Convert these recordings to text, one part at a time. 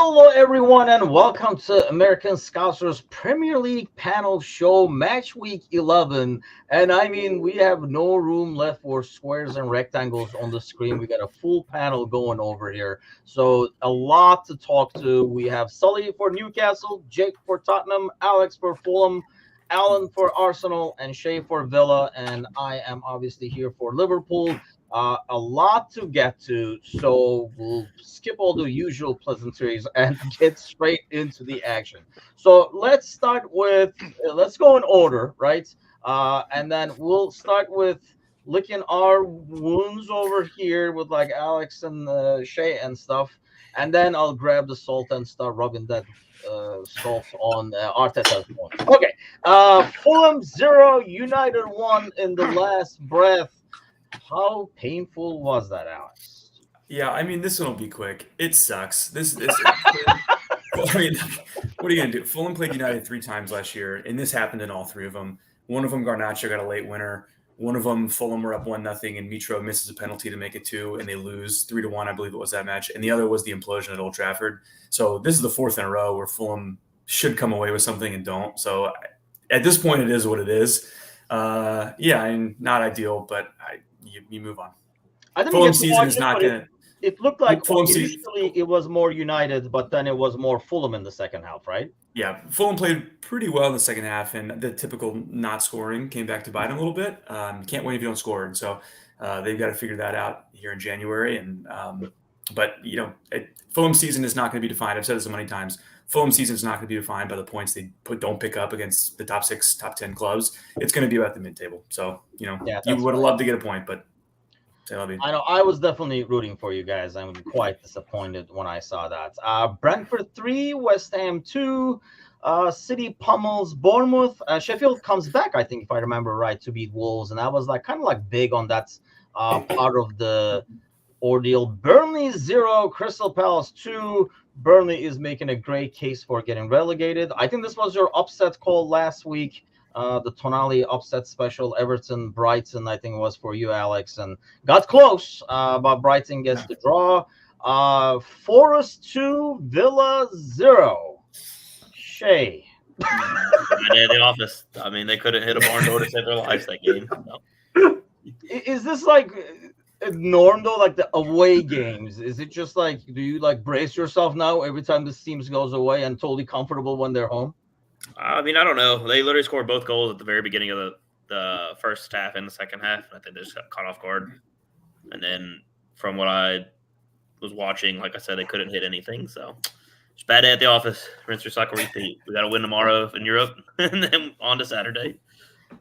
Hello, everyone, and welcome to American Scousers Premier League panel show, Match Week 11. And I mean, we have no room left for squares and rectangles on the screen. We got a full panel going over here. So, a lot to talk to. We have Sully for Newcastle, Jake for Tottenham, Alex for Fulham, Alan for Arsenal, and Shay for Villa. And I am obviously here for Liverpool. A lot to get to, so we'll skip all the usual pleasantries and get straight into the action. So let's go in order, right? And then we'll start with licking our wounds over here with like Alex and Shay and stuff. And then I'll grab the salt and start rubbing that salt on Arteta's wounds. Okay. Fulham 0, United 1 in the last breath. How painful was that, Alex? Yeah, I mean, this one will be quick. It sucks. I mean, what are you going to do? Fulham played United 3 times last year, and this happened in all 3 of them. One of them, Garnacho got a late winner. One of them, Fulham were up 1-0, and Mitro misses a penalty to make it 2, and they lose 3-1, I believe it was that match. And the other was the implosion at Old Trafford. So this is the 4th in a row where Fulham should come away with something and don't. So at this point, it is what it is. I mean, not ideal, but you move on. I think Fulham season is not going to. It looked like Fulham initially it was more United, but then it was more Fulham in the second half, right? Yeah, Fulham played pretty well in the second half, and the typical not scoring came back to bite them a little bit. Can't win if you don't score, and so they've got to figure that out here in January. And but Fulham season is not going to be defined. I've said this so many times. Fulham season is not going to be defined by the points they don't pick up against the top 6, top 10 clubs. It's going to be about the mid-table. So you would have loved to get a point, but. I know I was definitely rooting for you guys. I'm quite disappointed when I saw that. Brentford 3, West Ham 2, City pummels Bournemouth. Sheffield comes back, I think, if I remember right, to beat Wolves, and I was kind of big on that part of the ordeal. Burnley 0, Crystal Palace 2. Burnley is making a great case for getting relegated. I think this was your upset call last week. The Tonali upset special, Everton, Brighton, I think it was for you, Alex, and got close, but Brighton gets the draw. Forest 2, Villa 0. Shay. Day at the office. I mean, they couldn't hit a barn door to save their lives that game. No. Is this a norm, though, the away games? Is it just do you brace yourself now every time this team goes away and totally comfortable when they're home? I mean, I don't know. They literally scored both goals at the very beginning of the first half and the second half. I think they just got caught off guard. And then from what I was watching, like I said, they couldn't hit anything. So it's a bad day at the office. Rinse, recycle, repeat. We got to win tomorrow in Europe and then on to Saturday.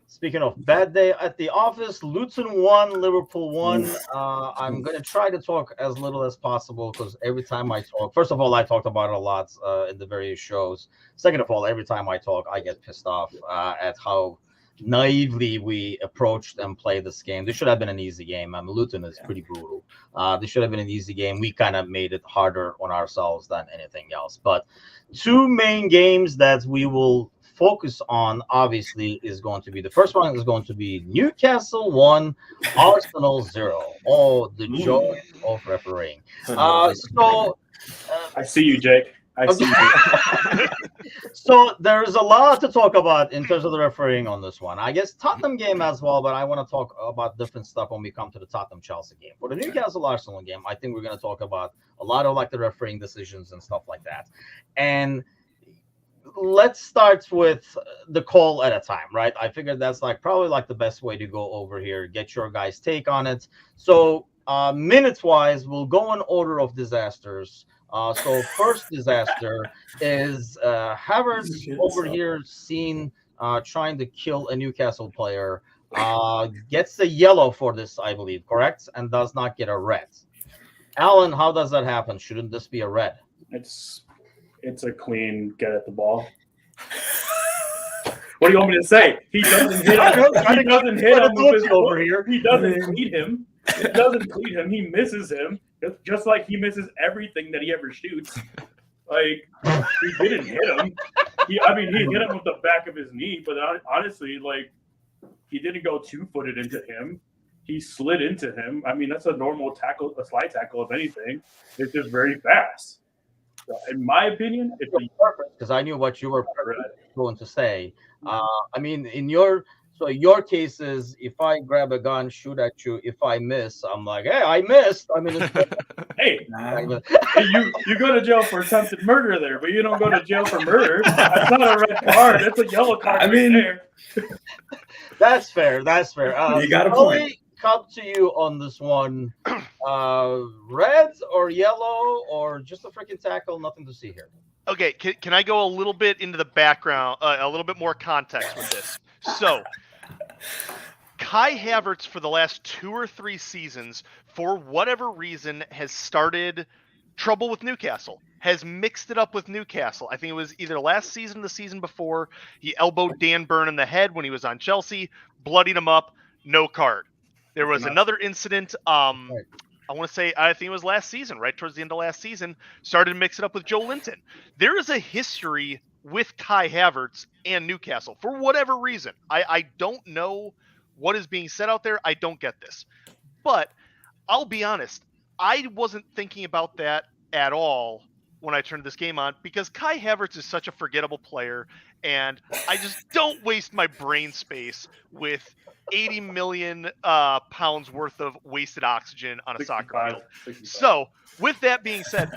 Speaking of bad day at the office, Luton 1, Liverpool 1. I'm going to try to talk as little as possible because every time I talk, first of all, I talked about it a lot in the various shows. Second of all, every time I talk, I get pissed off at how naively we approached and played this game. This should have been an easy game. Luton is pretty brutal. This should have been an easy game. We kind of made it harder on ourselves than anything else. But 2 main games that we will focus on, obviously, is going to be the first one is going to be Newcastle 1, Arsenal 0. Oh, the joy of refereeing. I see you, Jake. I see you. So there's a lot to talk about in terms of the refereeing on this one. I guess Tottenham game as well, but I want to talk about different stuff when we come to the Tottenham-Chelsea game. For the Newcastle-Arsenal game, I think we're going to talk about a lot of the refereeing decisions and stuff like that. And let's start with the call at a time, right? I figured that's probably the best way to go over here, get your guys' take on it. So minutes wise, we'll go in order of disasters. So first disaster is Havertz over here seen trying to kill a Newcastle player, gets a yellow for this, I believe, correct? And does not get a red. Alan, how does that happen? Shouldn't this be a red? It's a clean get at the ball. What do you want me to say? He doesn't hit him. He doesn't hit him with his over here. He doesn't cleat him. It doesn't cleat him. He misses him. Just like he misses everything that he ever shoots. He didn't hit him. He hit him with the back of his knee, but honestly, he didn't go 2-footed into him. He slid into him. I mean, that's a normal tackle, a slide tackle, if anything. It's just very fast. In my opinion, it's a because I knew what you were going to say. I mean, your case is if I grab a gun, shoot at you. If I miss, I'm like, hey, I missed. I mean, hey, you go to jail for attempted murder there, but you don't go to jail for murder. That's not a red card. That's a yellow card. There. That's fair. That's fair. You got a point. Come to you on this one. Red or yellow or just a freaking tackle? Nothing to see here. Okay, can I go a little bit into the background, a little bit more context with this? So, Kai Havertz for the last 2 or 3 seasons, for whatever reason, has started trouble with Newcastle, has mixed it up with Newcastle. I think it was either last season or the season before. He elbowed Dan Burn in the head when he was on Chelsea, bloodied him up, no card. There was another incident, I want to say, I think it was last season, right towards the end of last season, started to mix it up with Joe Linton. There is a history with Kai Havertz and Newcastle for whatever reason. I don't know what is being said out there. I don't get this. But I'll be honest, I wasn't thinking about that at all when I turned this game on because Kai Havertz is such a forgettable player, and I just don't waste my brain space with 80 million pounds worth of wasted oxygen on a soccer field. 65. So, with that being said,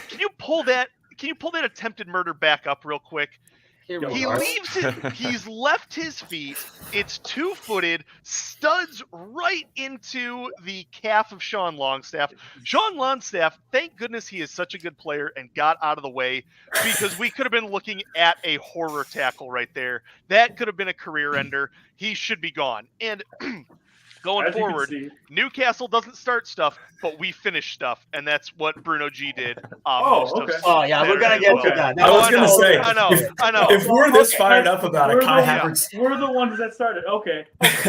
can you pull that attempted murder back up real quick? He's left his feet. It's 2-footed, studs right into the calf of Sean Longstaff. Sean Longstaff, thank goodness he is such a good player and got out of the way because we could have been looking at a horror tackle right there. That could have been a career ender. He should be gone. And going forward, Newcastle doesn't start stuff, but we finish stuff, and that's what Bruno G did. We're gonna get to that. I was gonna say, I know. If we're this fired up about a Kai Havertz, we're the ones that started. Okay.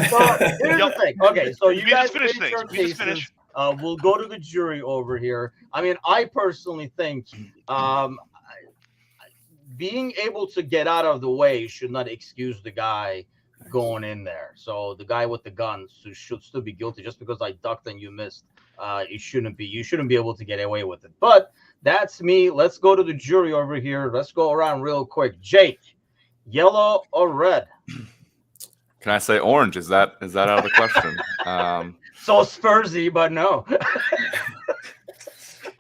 So here's the thing. Okay, so you guys finish things. We'll go to the jury over here. I mean, I personally think being able to get out of the way should not excuse the guy going in there. So the guy with the gun should still be guilty just because I ducked and you missed. You shouldn't be able to get away with it. But that's me. Let's go to the jury over here. Let's go around real quick. Jake, yellow or red? Can I say orange? Is that out of the question? So Spursy, but no.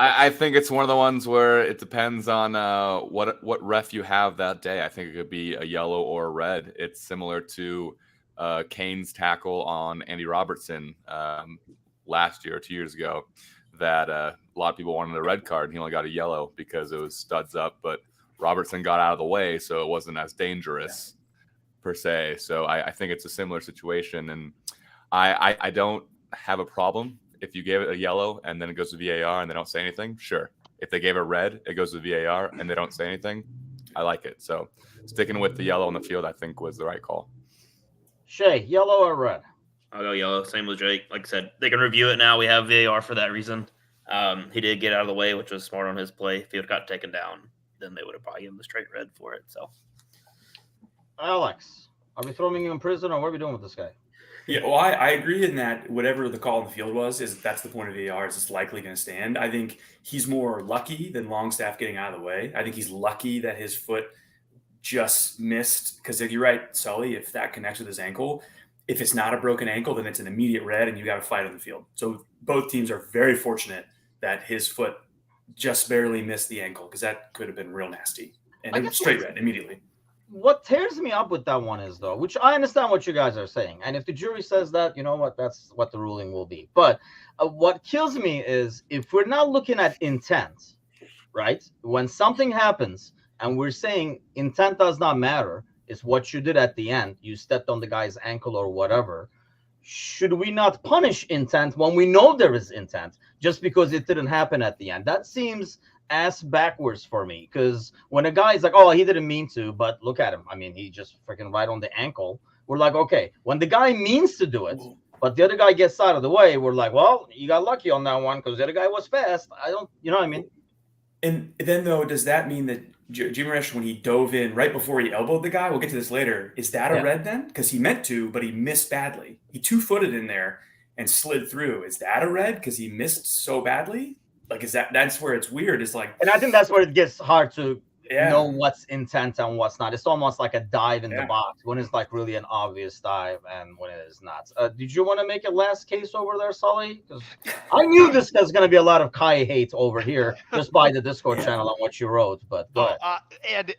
I think it's one of the ones where it depends on what ref you have that day. I think it could be a yellow or a red. It's similar to Kane's tackle on Andy Robertson last year or 2 years ago that a lot of people wanted a red card. He only got a yellow because it was studs up, but Robertson got out of the way, so it wasn't as dangerous per se. So I think it's a similar situation, and I don't have a problem if you gave it a yellow and then it goes to VAR and they don't say anything. Sure. If they gave it red, it goes to VAR and they don't say anything. I like it. So sticking with the yellow on the field, I think was the right call. Shay, yellow or red? I'll go yellow. Same with Jake. Like I said, they can review it now. We have VAR for that reason. He did get out of the way, which was smart on his play. If he would have got taken down, then they would have probably given him the straight red for it. So, Alex, are we throwing him in prison or what are we doing with this guy? Yeah, well, I agree in that whatever the call on the field was, that's the point of VAR, is it's likely going to stand. I think he's more lucky than Longstaff getting out of the way. I think he's lucky that his foot just missed, because you're right, Sully, if that connects with his ankle, if it's not a broken ankle, then it's an immediate red and you got to fight on the field. So both teams are very fortunate that his foot just barely missed the ankle, because that could have been real nasty. And it was straight red immediately. What tears me up with that one is, though, which I understand what you guys are saying. And if the jury says that, you know what, that's what the ruling will be. But what kills me is if we're not looking at intent, right? When something happens and we're saying intent does not matter, it's what you did at the end. You stepped on the guy's ankle or whatever. Should we not punish intent when we know there is intent just because it didn't happen at the end? That seems ass backwards for me, because when a guy's like, oh, he didn't mean to, but look at him. I mean, he just freaking right on the ankle. We're like, okay, when the guy means to do it, but the other guy gets out of the way, we're like, well, you got lucky on that one because the other guy was fast. I don't, you know what I mean? And then, though, does that mean that Jimenez, when he dove in right before he elbowed the guy, we'll get to this later, is that a red then? Because he meant to, but he missed badly. He 2-footed in there and slid through. Is that a red because he missed so badly? like, is that's where it's weird. It's like, And I think that's where it gets hard to yeah, know what's intent and what's not. It's almost like a dive in the Yeah. box when it's like really an obvious dive and when it is not. Did you want to make a last case over there, Sully? Because I knew this was going to be a lot of Kai hate over here just by the Discord channel and what you wrote. But go ahead. And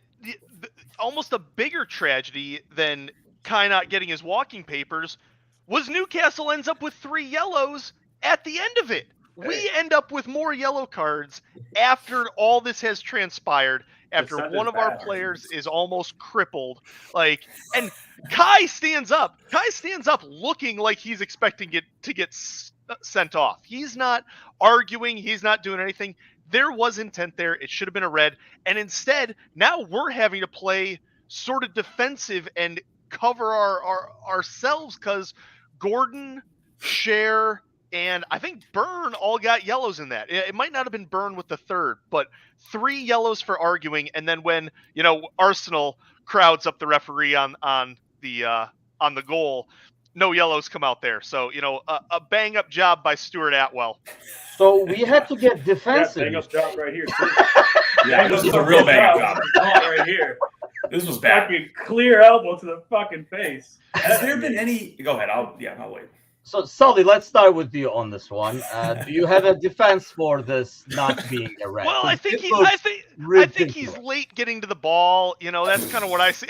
almost a bigger tragedy than Kai not getting his walking papers was Newcastle ends up with 3 yellows at the end of it. We end up with more yellow cards after all this has transpired, after one of our players is almost crippled. Like, and Kai stands up looking like he's expecting it to get sent off. He's not arguing. He's not doing anything. There was intent there. It should have been a red. And instead, now we're having to play sort of defensive and cover ourselves because Gordon, Cher, and I think Byrne all got yellows in that. It might not have been Byrne with the third, but 3 yellows for arguing. And then when, Arsenal crowds up the referee on the goal, no yellows come out there. So, a bang up job by Stuart Atwell. So we had to get defensive. Bang up job right here. yeah, this was a real bang job. Right here. This was bad. Fucking clear elbow to the fucking face. Has there been any? Go ahead. I'll wait. So, Sully, let's start with you on this one. Do you have a defense for this not being a red? Well, I think he's late getting to the ball. That's kind of what I see.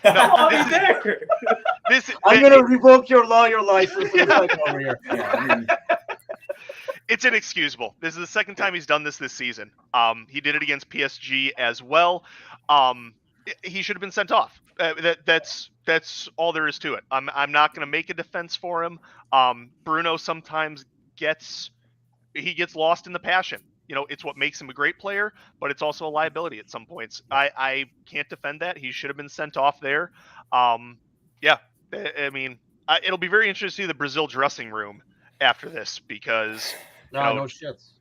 I'm going to revoke your lawyer license over here. It's inexcusable. This is the second time he's done this season. He did it against PSG as well. He should have been sent off. That's all there is to it. I'm not going to make a defense for him. Bruno sometimes gets lost in the passion. It's what makes him a great player, but it's also a liability at some points. I can't defend that. He should have been sent off there. It'll be very interesting to see the Brazil dressing room after this because no shits.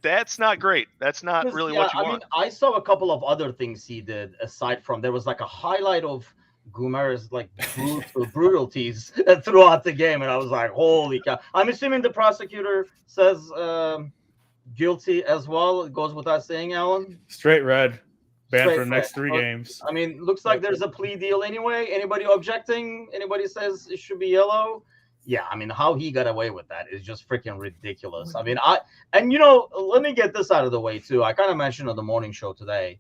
That's not great. That's not really what you want. I saw a couple of other things he did aside from there was like a highlight of Guimara's like brutalities throughout the game, and I was like, holy cow. I'm assuming the prosecutor says guilty as well. It goes without saying, Alan. Straight red. Banned for the next 3 games. I mean, looks like there's a plea deal anyway. Anybody objecting? Anybody says it should be yellow? Yeah, I mean, how he got away with that is just freaking ridiculous. I mean, let me get this out of the way too. I kind of mentioned on the morning show today,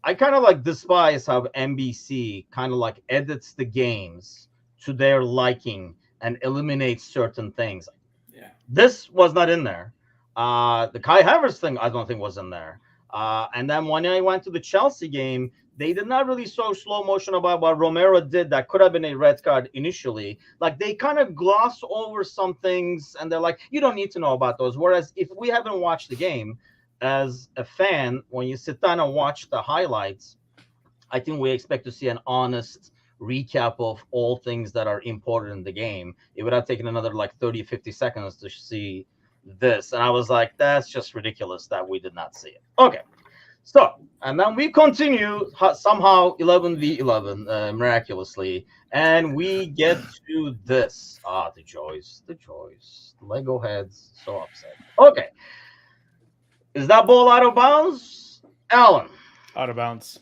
I kind of like despise how NBC kind of like edits the games to their liking and eliminates certain things. Yeah, this was not in there. The Kai Havertz thing, I don't think was in there. And then when I went to the Chelsea game, they did not really show slow motion about what Romero did that could have been a red card initially. Like they kind of gloss over some things and they're like, you don't need to know about those. Whereas if we haven't watched the game as a fan, when you sit down and watch the highlights, I think we expect to see an honest recap of all things that are important in the game. It would have taken another like 30, 50 seconds to see this. And I was like, that's just ridiculous that we did not see it. Okay. So, and then we continue somehow 11v11 miraculously, and we get to this. The joys, Lego heads, so upset. Okay, is that ball out of bounds, Alan? Out of bounds.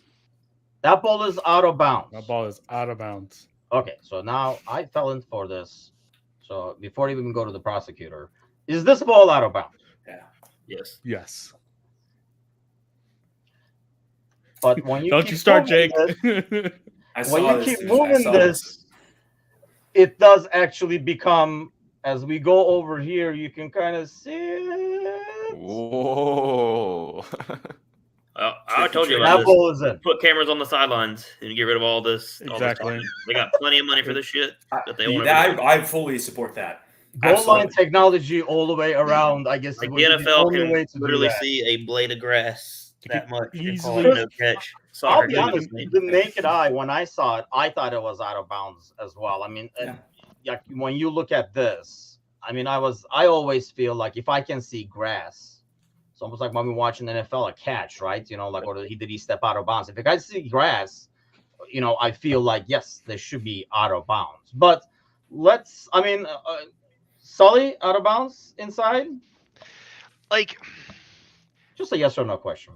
That ball is out of bounds. That ball is out of bounds. Okay, so now I fell in for this. So before I even go to the prosecutor, is this ball out of bounds? Yeah. Yes. Yes. But when you don't you start, Jake? When you keep moving this, it does actually become, as we go over here, you can kind of see it. Whoa. I told you that about ball this. Is in. Put cameras on the sidelines and get rid of all this. Exactly. They got plenty of money for this shit that they want. I fully support that. Goal line technology all the way around. I guess like the NFL can literally see a blade of grass that much. Easily. No catch. Sorry, I'll be honest, the naked eye, when I saw it, I thought it was out of bounds as well. I mean, when you look at this, I mean, I always feel like if I can see grass, it's almost like when we're watching the NFL, a catch, right? Like, or did he step out of bounds? If I see grass, I feel like, yes, they should be out of bounds. But Sully, out of bounds inside? like Just a yes or no question.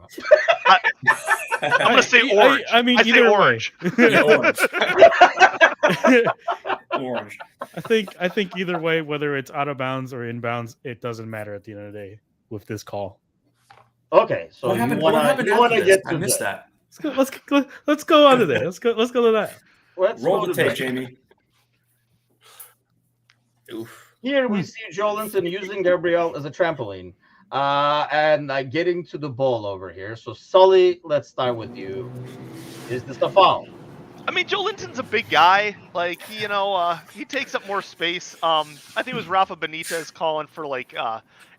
I'm gonna say orange. I mean, I say either way. orange. Yeah, orange. Orange. I think either way, whether it's out of bounds or inbounds, it doesn't matter at the end of the day with this call. Okay, so What you happened? want What happened to after this? get I to missed that. that. Let's go on to that. Let's go to that. Let's Roll go the to tape, that. Jamie. Oof. Here we see Jolinton using Gabriel as a trampoline and getting to the ball over here. So, Sully, let's start with you. Is this a foul? I mean, Joe Linton's a big guy. Like, he takes up more space. I think it was Rafa Benitez calling for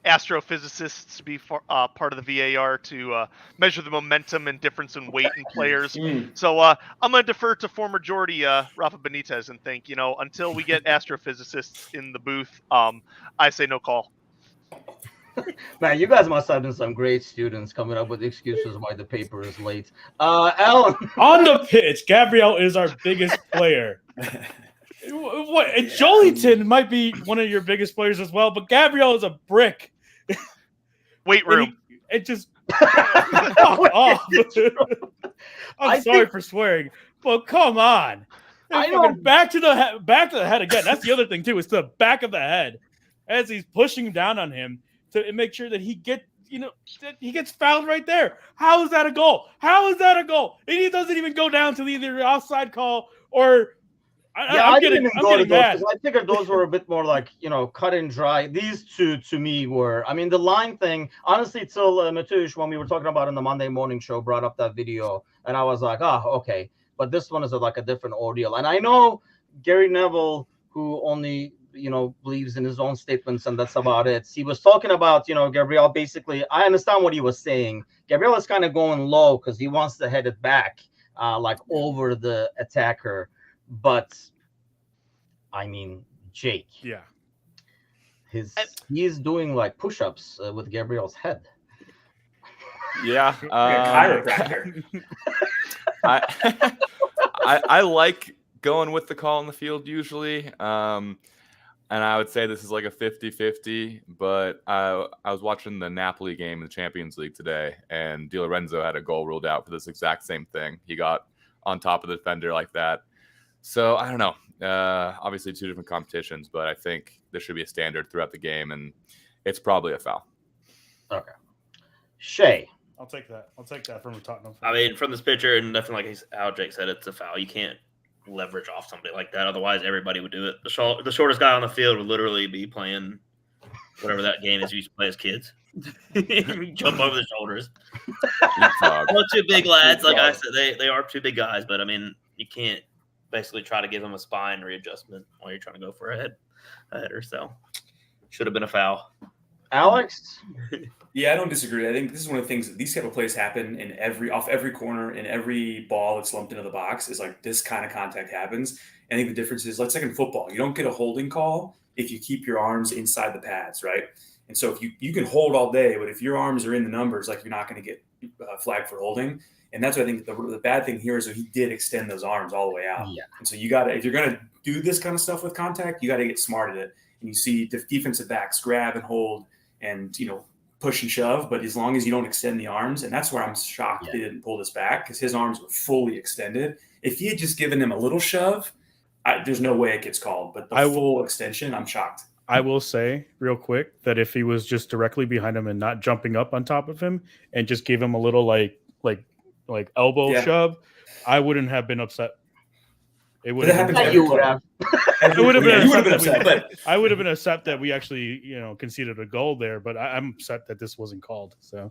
astrophysicists to be part of the VAR to measure the momentum and difference in weight in players. So I'm going to defer to former Jordy Rafa Benitez and think, until we get astrophysicists in the booth, I say no call. Man, you guys must have been some great students coming up with excuses why the paper is late. Alan. On the pitch, Gabriel is our biggest player. And Jolinton might be one of your biggest players as well, but Gabriel is a brick. Weight room. It just fuck off. I'm sorry for swearing, but come on. I know. Back to the head again. That's the other thing too. It's the back of the head as he's pushing down on him to make sure that he gets fouled right there. How is that a goal? How is that a goal? And he doesn't even go down to either the offside call or. I didn't even go to those mad. because I figured those were a bit more like, cut and dry. These two, to me, were. I mean, the line thing, honestly, till Matush, when we were talking about in the Monday morning show, brought up that video, and I was like, okay. But this one is like a different ordeal. And I know Gary Neville, who only, believes in his own statements, and that's about it. He was talking about, Gabriel, basically, I understand what he was saying. Gabriel is kind of going low because he wants to head it back, over the attacker. But I mean, Jake. Yeah. He's doing like push-ups with Gabriel's head. Yeah. Chiropractor. I like going with the call on the field usually. And I would say this is like a 50-50, but I was watching the Napoli game in the Champions League today, and Di Lorenzo had a goal ruled out for this exact same thing. He got on top of the defender like that. So I don't know. Obviously, two different competitions, but I think there should be a standard throughout the game, and it's probably a foul. Okay. Shay. I'll take that from a Tottenham. I mean, from this picture, and definitely like how Jake said, it's a foul. You can't leverage off somebody like that. Otherwise, everybody would do it. The shortest guy on the field would literally be playing whatever that game is you used to play as kids. Jump over the shoulders. Well, two big lads, like I said, they are two big guys, but I mean, you can't basically try to give them a spine readjustment while you're trying to go for a header. So should have been a foul. Alex? Yeah, I don't disagree. I think this is one of the things that these type of plays happen off every corner, and every ball that's lumped into the box is like this kind of contact happens. I think the difference is, let's say in football, you don't get a holding call if you keep your arms inside the pads, right? And so if you can hold all day, but if your arms are in the numbers, like you're not going to get flagged for holding. And that's what I think the bad thing here is that he did extend those arms all the way out. Yeah. And so if you're going to do this kind of stuff with contact, you got to get smart at it. And you see defensive backs grab and hold and, push and shove. But as long as you don't extend the arms, and that's where I'm shocked they didn't pull this back, because his arms were fully extended. If he had just given him a little shove, there's no way it gets called. But the full extension, I'm shocked. I will say real quick that if he was just directly behind him and not jumping up on top of him and just gave him a little like elbow shove, I wouldn't have been upset. It would have been. You would have. I would have been upset. But I would have been upset that we actually, conceded a goal there. But I'm upset that this wasn't called. So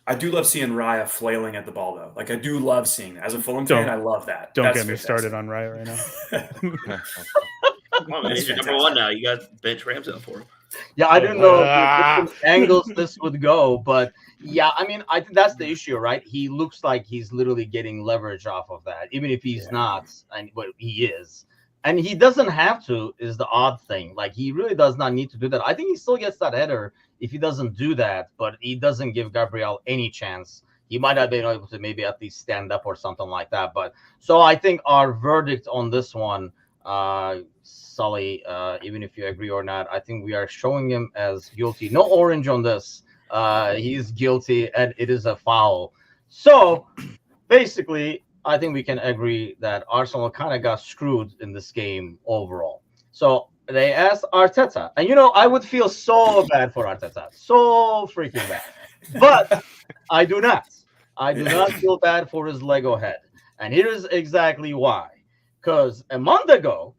I do love seeing Raya flailing at the ball, though. Like, I do love seeing that. As a Fulham fan, I love that. Don't get me started on Raya right now. Well, man, he's your number one now. You got bench Ramsdale for him. Yeah, I didn't know the angles this would go, but yeah, I mean, I think that's the issue, right? He looks like he's literally getting leverage off of that, even if he's not, but he is. And he doesn't have to, is the odd thing. Like, he really does not need to do that. I think he still gets that header if he doesn't do that, but he doesn't give Gabriel any chance. He might have been able to maybe at least stand up or something like that. But so I think our verdict on this one, Sully, even if you agree or not, I think we are showing him as guilty. No orange on this. He's guilty, and it is a foul. So basically, I think we can agree that Arsenal kind of got screwed in this game overall. So they asked Arteta, and I would feel so bad for Arteta, so freaking bad. But I do not. I do not feel bad for his Lego head. And here's exactly why. Because a month ago,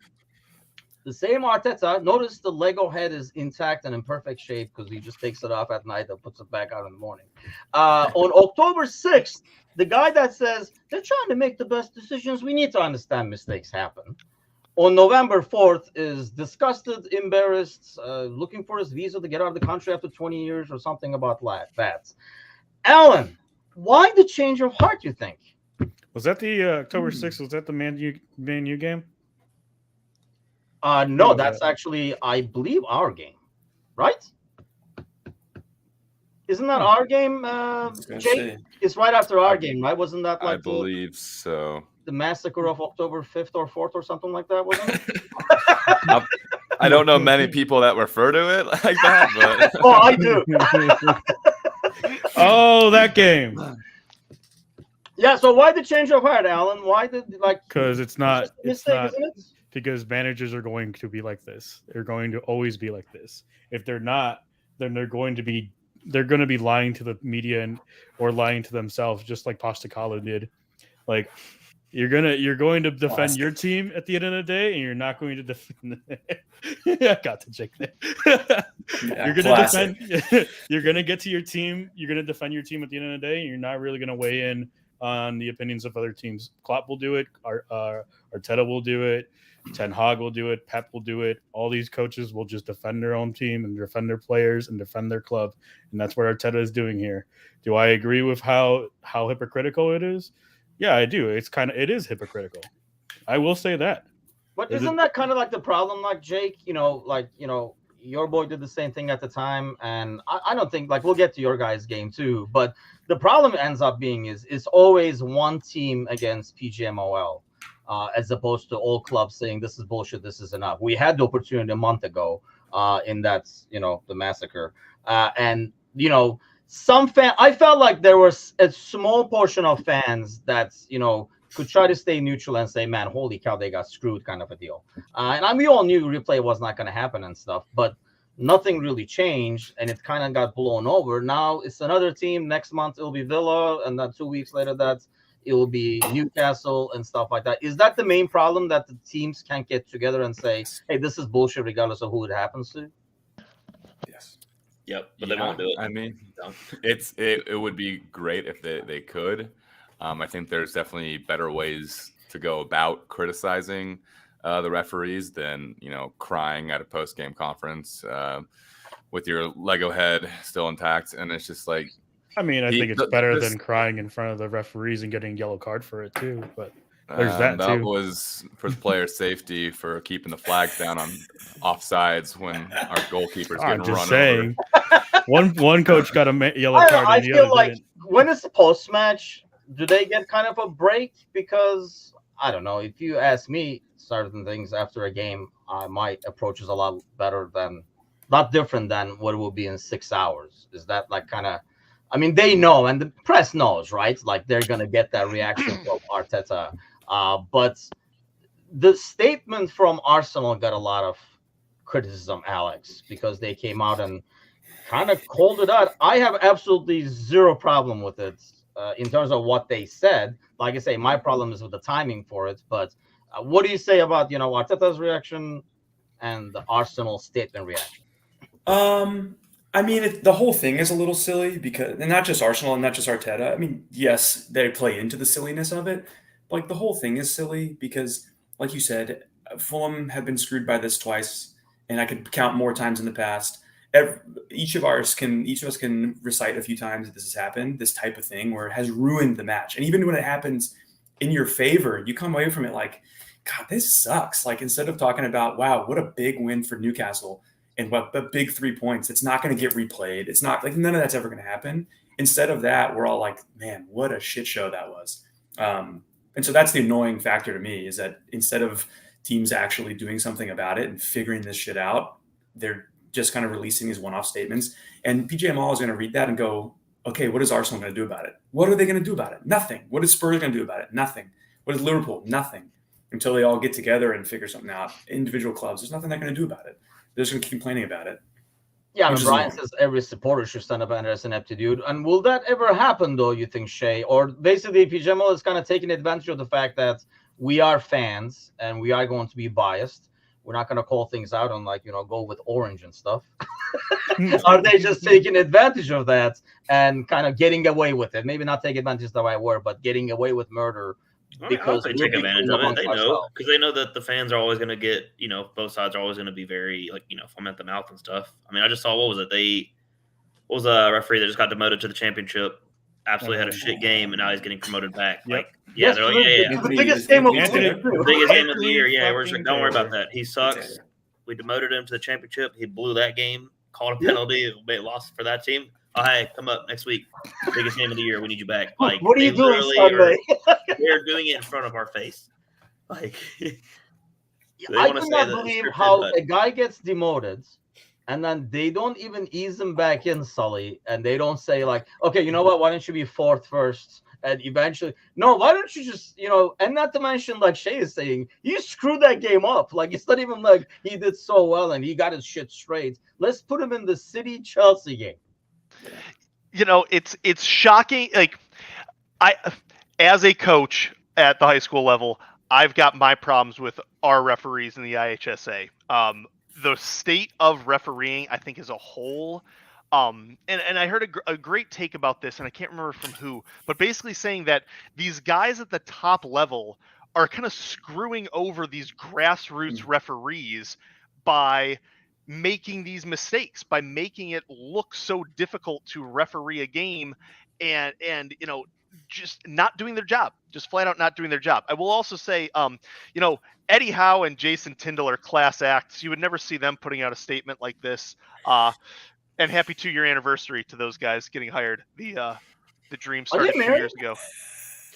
the same Arteta, notice the Lego head is intact and in perfect shape because he just takes it off at night and puts it back out in the morning. On October 6th, the guy that says they're trying to make the best decisions, we need to understand mistakes happen. On November 4th is disgusted, embarrassed, looking for his visa to get out of the country after 20 years or something about that. Alan, why the change of heart, you think? Was that the October 6th? Was that the Man U game? No, that's actually, I believe, our game, right? Isn't that our game, Jake? It's right after our game, right? Wasn't that like I believe so. The massacre of October 5th or 4th or something like that, wasn't it? I don't know many people that refer to it like that, but oh, I do. Oh, that game. Yeah, so why the change of heart, Alan? Why did because it's not mistake, isn't it? Because managers are going to be like this. They're going to always be like this. If they're not, then they're going to be lying to the media or lying to themselves, just like Postecoglou did. Like you're going to defend your team at the end of the day, and you're not going to defend. I got to Jake there. You're going to defend. You're going to get to your team. You're going to defend your team at the end of the day, and you're not really going to weigh in on the opinions of other teams. Klopp will do it. Arteta will do it. Ten Hag will do it. Pep will do it. All these coaches will just defend their own team and defend their players and defend their club, and that's what Arteta is doing here. Do I agree with how hypocritical it is? Yeah, I do. It is hypocritical. I will say that. But isn't that kind of like the problem, like Jake? Your boy did the same thing at the time, and I don't think we'll get to your guys' game too. But the problem ends up being it's always one team against PGMOL. As opposed to all clubs saying this is bullshit, this is enough. We had the opportunity a month ago in that, the massacre. And some I felt like there was a small portion of fans that, could try to stay neutral and say, man, holy cow, they got screwed kind of a deal. And we all knew replay was not going to happen and stuff, but nothing really changed, and it kind of got blown over. Now it's another team. Next month it'll be Villa, and then 2 weeks later it will be Newcastle and stuff like that. Is that the main problem, that the teams can't get together and say, hey, this is bullshit regardless of who it happens to? Yes. Yep, but they won't do it. I mean, it would be great if they could. I think there's definitely better ways to go about criticizing the referees than, crying at a post-game conference with your Lego head still intact. And it's just like, I mean, I think it's better than crying in front of the referees and getting a yellow card for it too. But there's that too. That was for player safety, for keeping the flags down on offsides when our goalkeeper's getting run saying. Over. One coach got a yellow card. I feel like when it's post-match, do they get kind of a break? Because I don't know. If you ask me, certain things after a game, my approach is a lot better not different than what it will be in 6 hours. Is that kind of? I mean, they know, and the press knows, right? They're going to get that reaction from Arteta. But the statement from Arsenal got a lot of criticism, Alex, because they came out and kind of called it out. I have absolutely zero problem with it in terms of what they said. Like I say, my problem is with the timing for it. But what do you say about, Arteta's reaction and the Arsenal statement reaction? I mean, the whole thing is a little silly because, and not just Arsenal and not just Arteta. I mean, yes, they play into the silliness of it. But the whole thing is silly because, like you said, Fulham have been screwed by this twice, and I could count more times in the past. Each of us can recite a few times that this has happened, this type of thing where it has ruined the match. And even when it happens in your favor, you come away from it like, God, this sucks. Instead of talking about, wow, what a big win for Newcastle, and what a big 3 points, it's not going to get replayed. It's not none of that's ever going to happen. Instead of that, we're all like, man, what a shit show that was. And so that's the annoying factor to me, is that instead of teams actually doing something about it and figuring this shit out, they're just kind of releasing these one-off statements. And PJ Mall is going to read that and go, okay, what is Arsenal going to do about it? What are they going to do about it? Nothing. What is Spurs going to do about it? Nothing. What is Liverpool? Nothing. Until they all get together and figure something out. Individual clubs, there's nothing they're going to do about it. They're just going to keep complaining about it. Yeah, and Brian says every supporter should stand up and as an aptitude. And will that ever happen, though, you think, Shay? Or basically, PJ Mall is kind of taking advantage of the fact that we are fans and we are going to be biased. We're not going to call things out on, like, go with orange and stuff. Are they just taking advantage of that and kind of getting away with it? Maybe not take advantage is the right word, but getting away with murder. Because they take advantage of it. They know, because they know that the fans are always going to get, both sides are always going to be very, foam at the mouth and stuff. I mean, I just saw, what was a referee that just got demoted to the championship, absolutely had a shit game, and now he's getting promoted back. Yep. Like, yeah, they're like, yeah. The biggest game of the Biggest game of the year. Yeah, we're just like, don't worry about that. He sucks. We demoted him to the championship. He blew that game, called a penalty, lost for that team. Oh, hey, come up next week. Biggest game of the year. We need you back. Like, what are you doing Sunday? They're doing it in front of our face. Like, I cannot believe how a guy gets demoted and then they don't even ease him back in, Sully, and they don't say, like, okay, you know what? Why don't you be fourth first? And eventually, no, why don't you just, and not to mention, like Shay is saying, you screwed that game up. Like, it's not even like he did so well and he got his shit straight. Let's put him in the City Chelsea game. It's shocking. Like, as a coach at the high school level, I've got my problems with our referees in the IHSA. The state of refereeing, I think, as a whole. And I heard a great take about this, and I can't remember from who, but basically saying that these guys at the top level are kind of screwing over these grassroots referees by making these mistakes, by making it look so difficult to referee a game, and just not doing their job, just flat out not doing their job. I will also say, Eddie Howe and Jason Tyndall are class acts. You would never see them putting out a statement like this. And happy 2-year anniversary to those guys getting hired. The dream started a few years ago.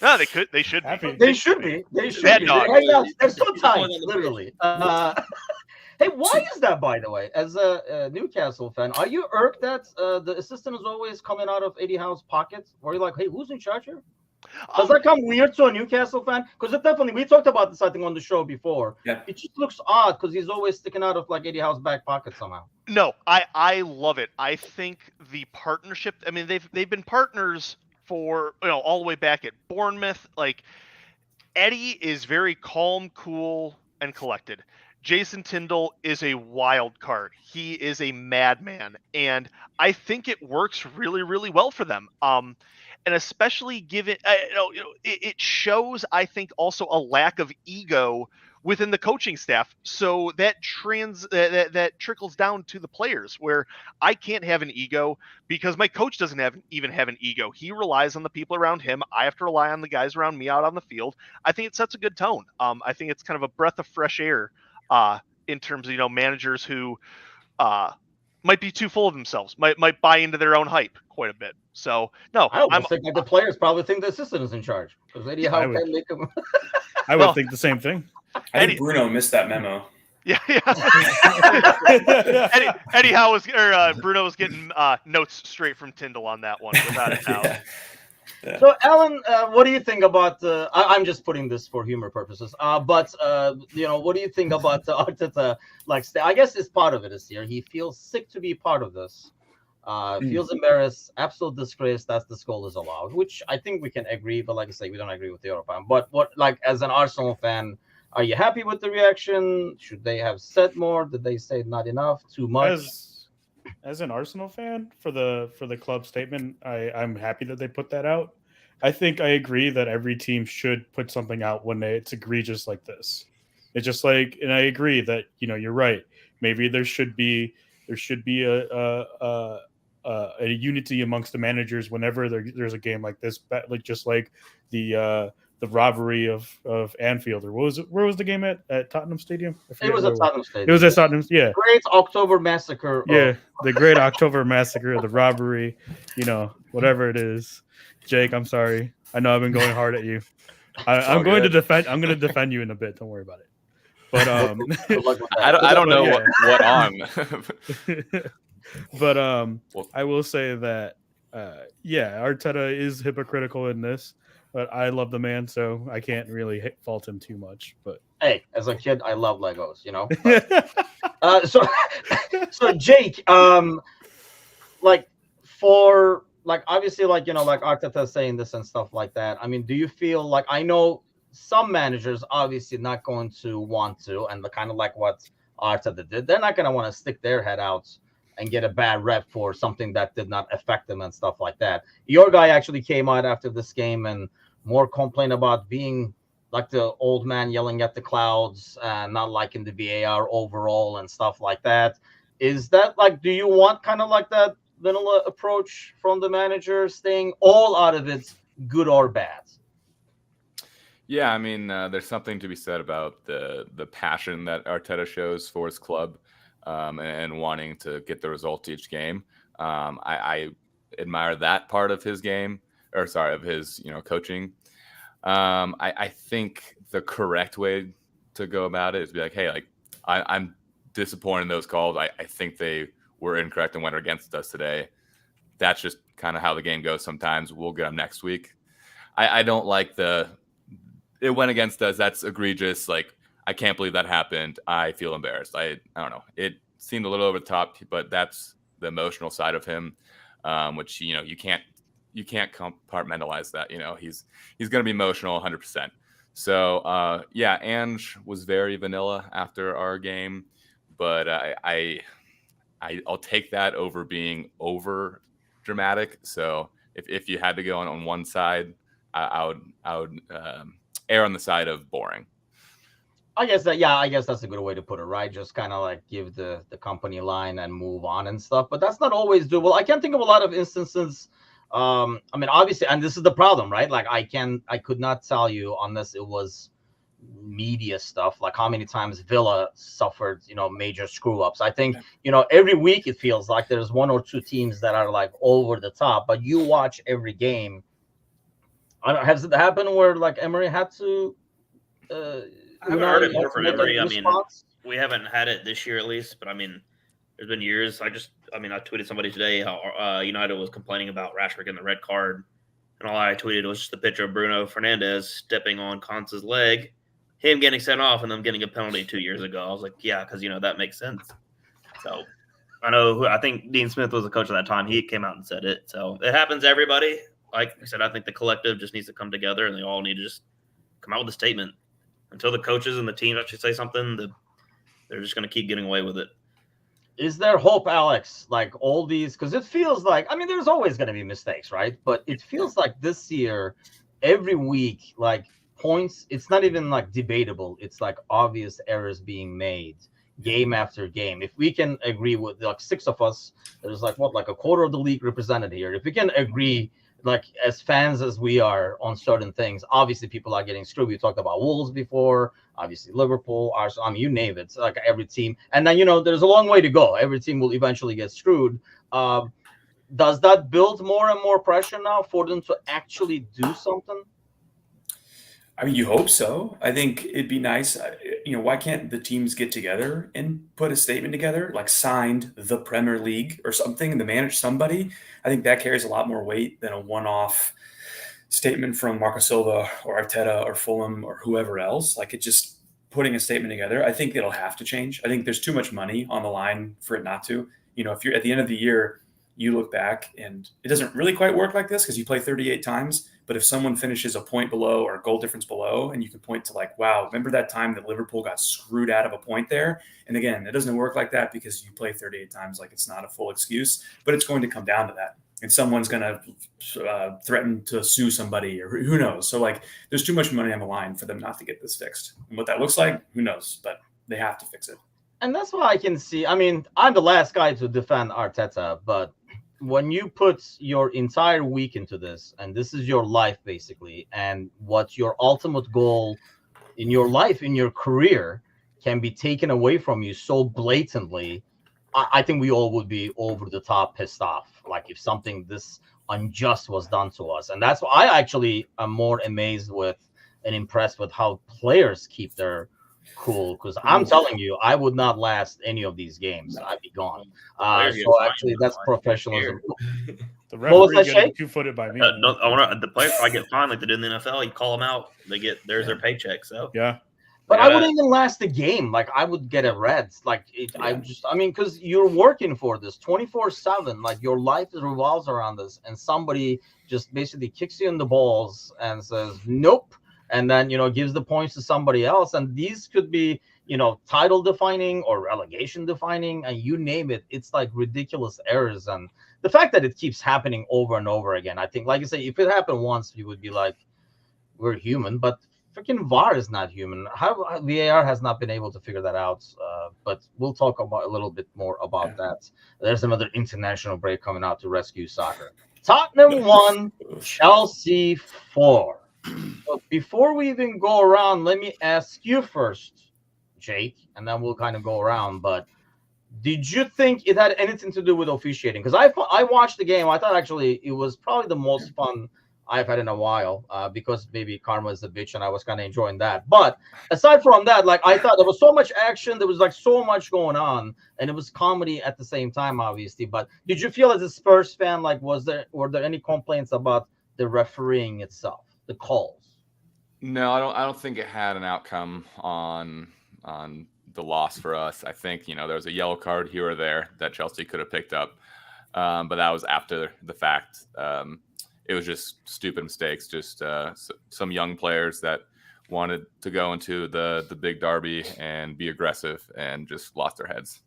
No, they should be. They should be. They're so tight, literally. Hey, why is that, by the way? As a Newcastle fan, are you irked that the assistant is always coming out of Eddie Howe's pocket? Or you're like, hey, who's in charge here? Does that come weird to a Newcastle fan? Because it definitely, we talked about this, I think, on the show before. Yeah. It just looks odd because he's always sticking out of like Eddie Howe's back pocket somehow. No, I love it. I think the partnership, I mean, they've been partners for, all the way back at Bournemouth. Like, Eddie is very calm, cool, and collected. Jason Tyndall is a wild card. He is a madman, and I think it works really, really well for them. And especially given, it shows, I think, also a lack of ego within the coaching staff. So that that trickles down to the players, where I can't have an ego because my coach doesn't even have an ego. He relies on the people around him. I have to rely on the guys around me out on the field. I think it sets a good tone. I think it's kind of a breath of fresh air in terms of, managers who might be too full of themselves, might buy into their own hype quite a bit. So no, I think like the players probably think the assistant is in charge. I would think the same thing. I think Bruno missed that memo. Yeah. Eddie Howe Bruno was getting notes straight from Tyndall on that one, without a doubt. Yeah. So, Alan, what do you think about? I'm just putting this for humor purposes. But what do you think about Arteta? Like, I guess it's part of it this year. He feels sick to be part of this. Feels embarrassed, absolute disgrace that this goal is allowed, which I think we can agree. But like I say, we don't agree with the other fan. But what, like, as an Arsenal fan, are you happy with the reaction? Should they have said more? Did they say not enough? Too much? As an Arsenal fan, for the club statement, I'm happy that they put that out. I think I agree that every team should put something out when it's egregious like this. It's just like, and I agree that you're right. Maybe there should be a unity amongst the managers whenever there's a game like this, like just like the robbery of Anfield, or where was the game at Tottenham Stadium? It was at Tottenham Stadium. It was at Tottenham, yeah. Great October Massacre. Yeah, the Great October Massacre, the robbery, whatever it is. Jake, I'm sorry. I know I've been going hard at you. I'm going to defend you in a bit. Don't worry about it. But Good luck with that. I don't know Yeah. what on. but I will say that Arteta is hypocritical in this, but I love the man, so I can't really fault him too much. But Hey, as a kid, I love Legos, you know. But, so Jake, like for like obviously like like Arteta saying this and stuff like that. I mean, do you feel like I know some managers obviously not going to want to, and the kind of like what Arteta did, they're not going to want to stick their head out and get a bad rep for something that did not affect them and stuff like that. Your guy actually came out after this game and more complained about being like the old man yelling at the clouds and not liking the VAR overall and stuff like that. Is that like, do you want kind of like that vanilla approach from the manager, staying all out of it, good or bad? Yeah, I mean, there's something to be said about the passion that Arteta shows for his club, and wanting to get the result each game. I admire that part of his game, of his coaching. I think the correct way to go about it is to be like, hey, like I'm disappointed in those calls. I think they were incorrect and went against us today. That's just kind of how the game goes sometimes. We'll get them next week. I don't like it went against us. That's egregious. Like, I can't believe that happened. I feel embarrassed. I don't know. It seemed a little over the top, but that's the emotional side of him, which, you can't compartmentalize that. He's going to be emotional 100%. So, Ange was very vanilla after our game, but I'll take that over being over dramatic. So if you had to go on one side, I would err on the side of boring. I guess that's a good way to put it, right? Just kind of like give the company line and move on and stuff. But that's not always doable. I can't think of a lot of instances. I mean, obviously, and this is the problem, right? Like I could not tell you unless it was media stuff, like how many times Villa suffered, major screw ups. I think, every week it feels like there's one or two teams that are like over the top, but you watch every game. Has it happened where like Emery had to? I haven't heard it more from Emery. I mean, we haven't had it this year at least, but I mean, there's been years. I tweeted somebody today how United was complaining about Rashford getting the red card, and all I tweeted was just the picture of Bruno Fernandes stepping on Konsa's leg, him getting sent off, and them getting a penalty 2 years ago. I was like, yeah, because that makes sense. So I think Dean Smith was the coach at that time. He came out and said it. So it happens to everybody. Like I said, I think the collective just needs to come together, and they all need to just come out with a statement. Until the coaches and the team actually say something, they're just going to keep getting away with it. Is there hope, Alex? Like all these, because it feels like, I mean, there's always going to be mistakes, right? But it feels like this year, every week, like points, it's not even like debatable. It's like obvious errors being made game after game. If we can agree with like six of us, there's like a quarter of the league represented here. If we can agree, like as fans as we are on certain things, obviously people are getting screwed. We talked about Wolves before, obviously Liverpool, Arsenal, I mean, you name it. It's like every team. And then, there's a long way to go. Every team will eventually get screwed. Does that build more and more pressure now for them to actually do something? I mean, you hope so. I think it'd be nice. Why can't the teams get together and put a statement together, like signed the Premier League or something, to manage somebody? I think that carries a lot more weight than a one-off statement from Marco Silva or Arteta or Fulham or whoever else. Like, it just putting a statement together. I think it'll have to change. I think there's too much money on the line for it not to. If you're at the end of the year, you look back and it doesn't really quite work like this because you play 38 times. But if someone finishes a point below or a goal difference below, and you can point to like, wow, remember that time that Liverpool got screwed out of a point there? And again, it doesn't work like that because you play 38 times. Like, it's not a full excuse, but it's going to come down to that. And someone's going to threaten to sue somebody, or who knows? So like, there's too much money on the line for them not to get this fixed. And what that looks like, who knows? But they have to fix it. And that's why I can see. I mean, I'm the last guy to defend Arteta, but when you put your entire week into this, and this is your life basically, and what your ultimate goal in your life, in your career, can be taken away from you so blatantly, I think we all would be over the top pissed off. Like if something this unjust was done to us. And that's why I actually am more amazed with and impressed with how players keep their Cool, because I'm telling you, I would not last any of these games. I'd be gone. Players get So fined, actually, that's like, professionalism. The What was referee that, getting Shay? 2-footed by me. No, I want the players probably get fined like they do in the NFL. You call them out, there's their paycheck. So Yeah. But they I gotta- wouldn't even last the game. Like I would get a red. Like I mean, because you're working for this 24/7. Like your life revolves around this, and somebody just basically kicks you in the balls and says nope, and then gives the points to somebody else. And these could be title defining or relegation defining, and you name it. It's like ridiculous errors, and the fact that it keeps happening over and over again. I think, like I say, if it happened once, you would be like, we're human, but freaking VAR is not human. How VAR has not been able to figure that out. But we'll talk about a little bit more about that. There's another international break coming out to rescue soccer. Tottenham 1, Chelsea 4. But before we even go around, let me ask you first, Jake, and then we'll kind of go around. But did you think it had anything to do with officiating? Because I watched the game. I thought actually it was probably the most fun I've had in a while, because maybe karma is a bitch and I was kind of enjoying that. But aside from that, like I thought there was so much action, there was like so much going on, and it was comedy at the same time, obviously. But did you feel as a Spurs fan, like were there any complaints about the refereeing itself, the calls? No, I don't think it had an outcome on the loss for us. I think there was a yellow card here or there that Chelsea could have picked up, but that was after the fact. It was just stupid mistakes, just some young players that wanted to go into the big derby and be aggressive and just lost their heads.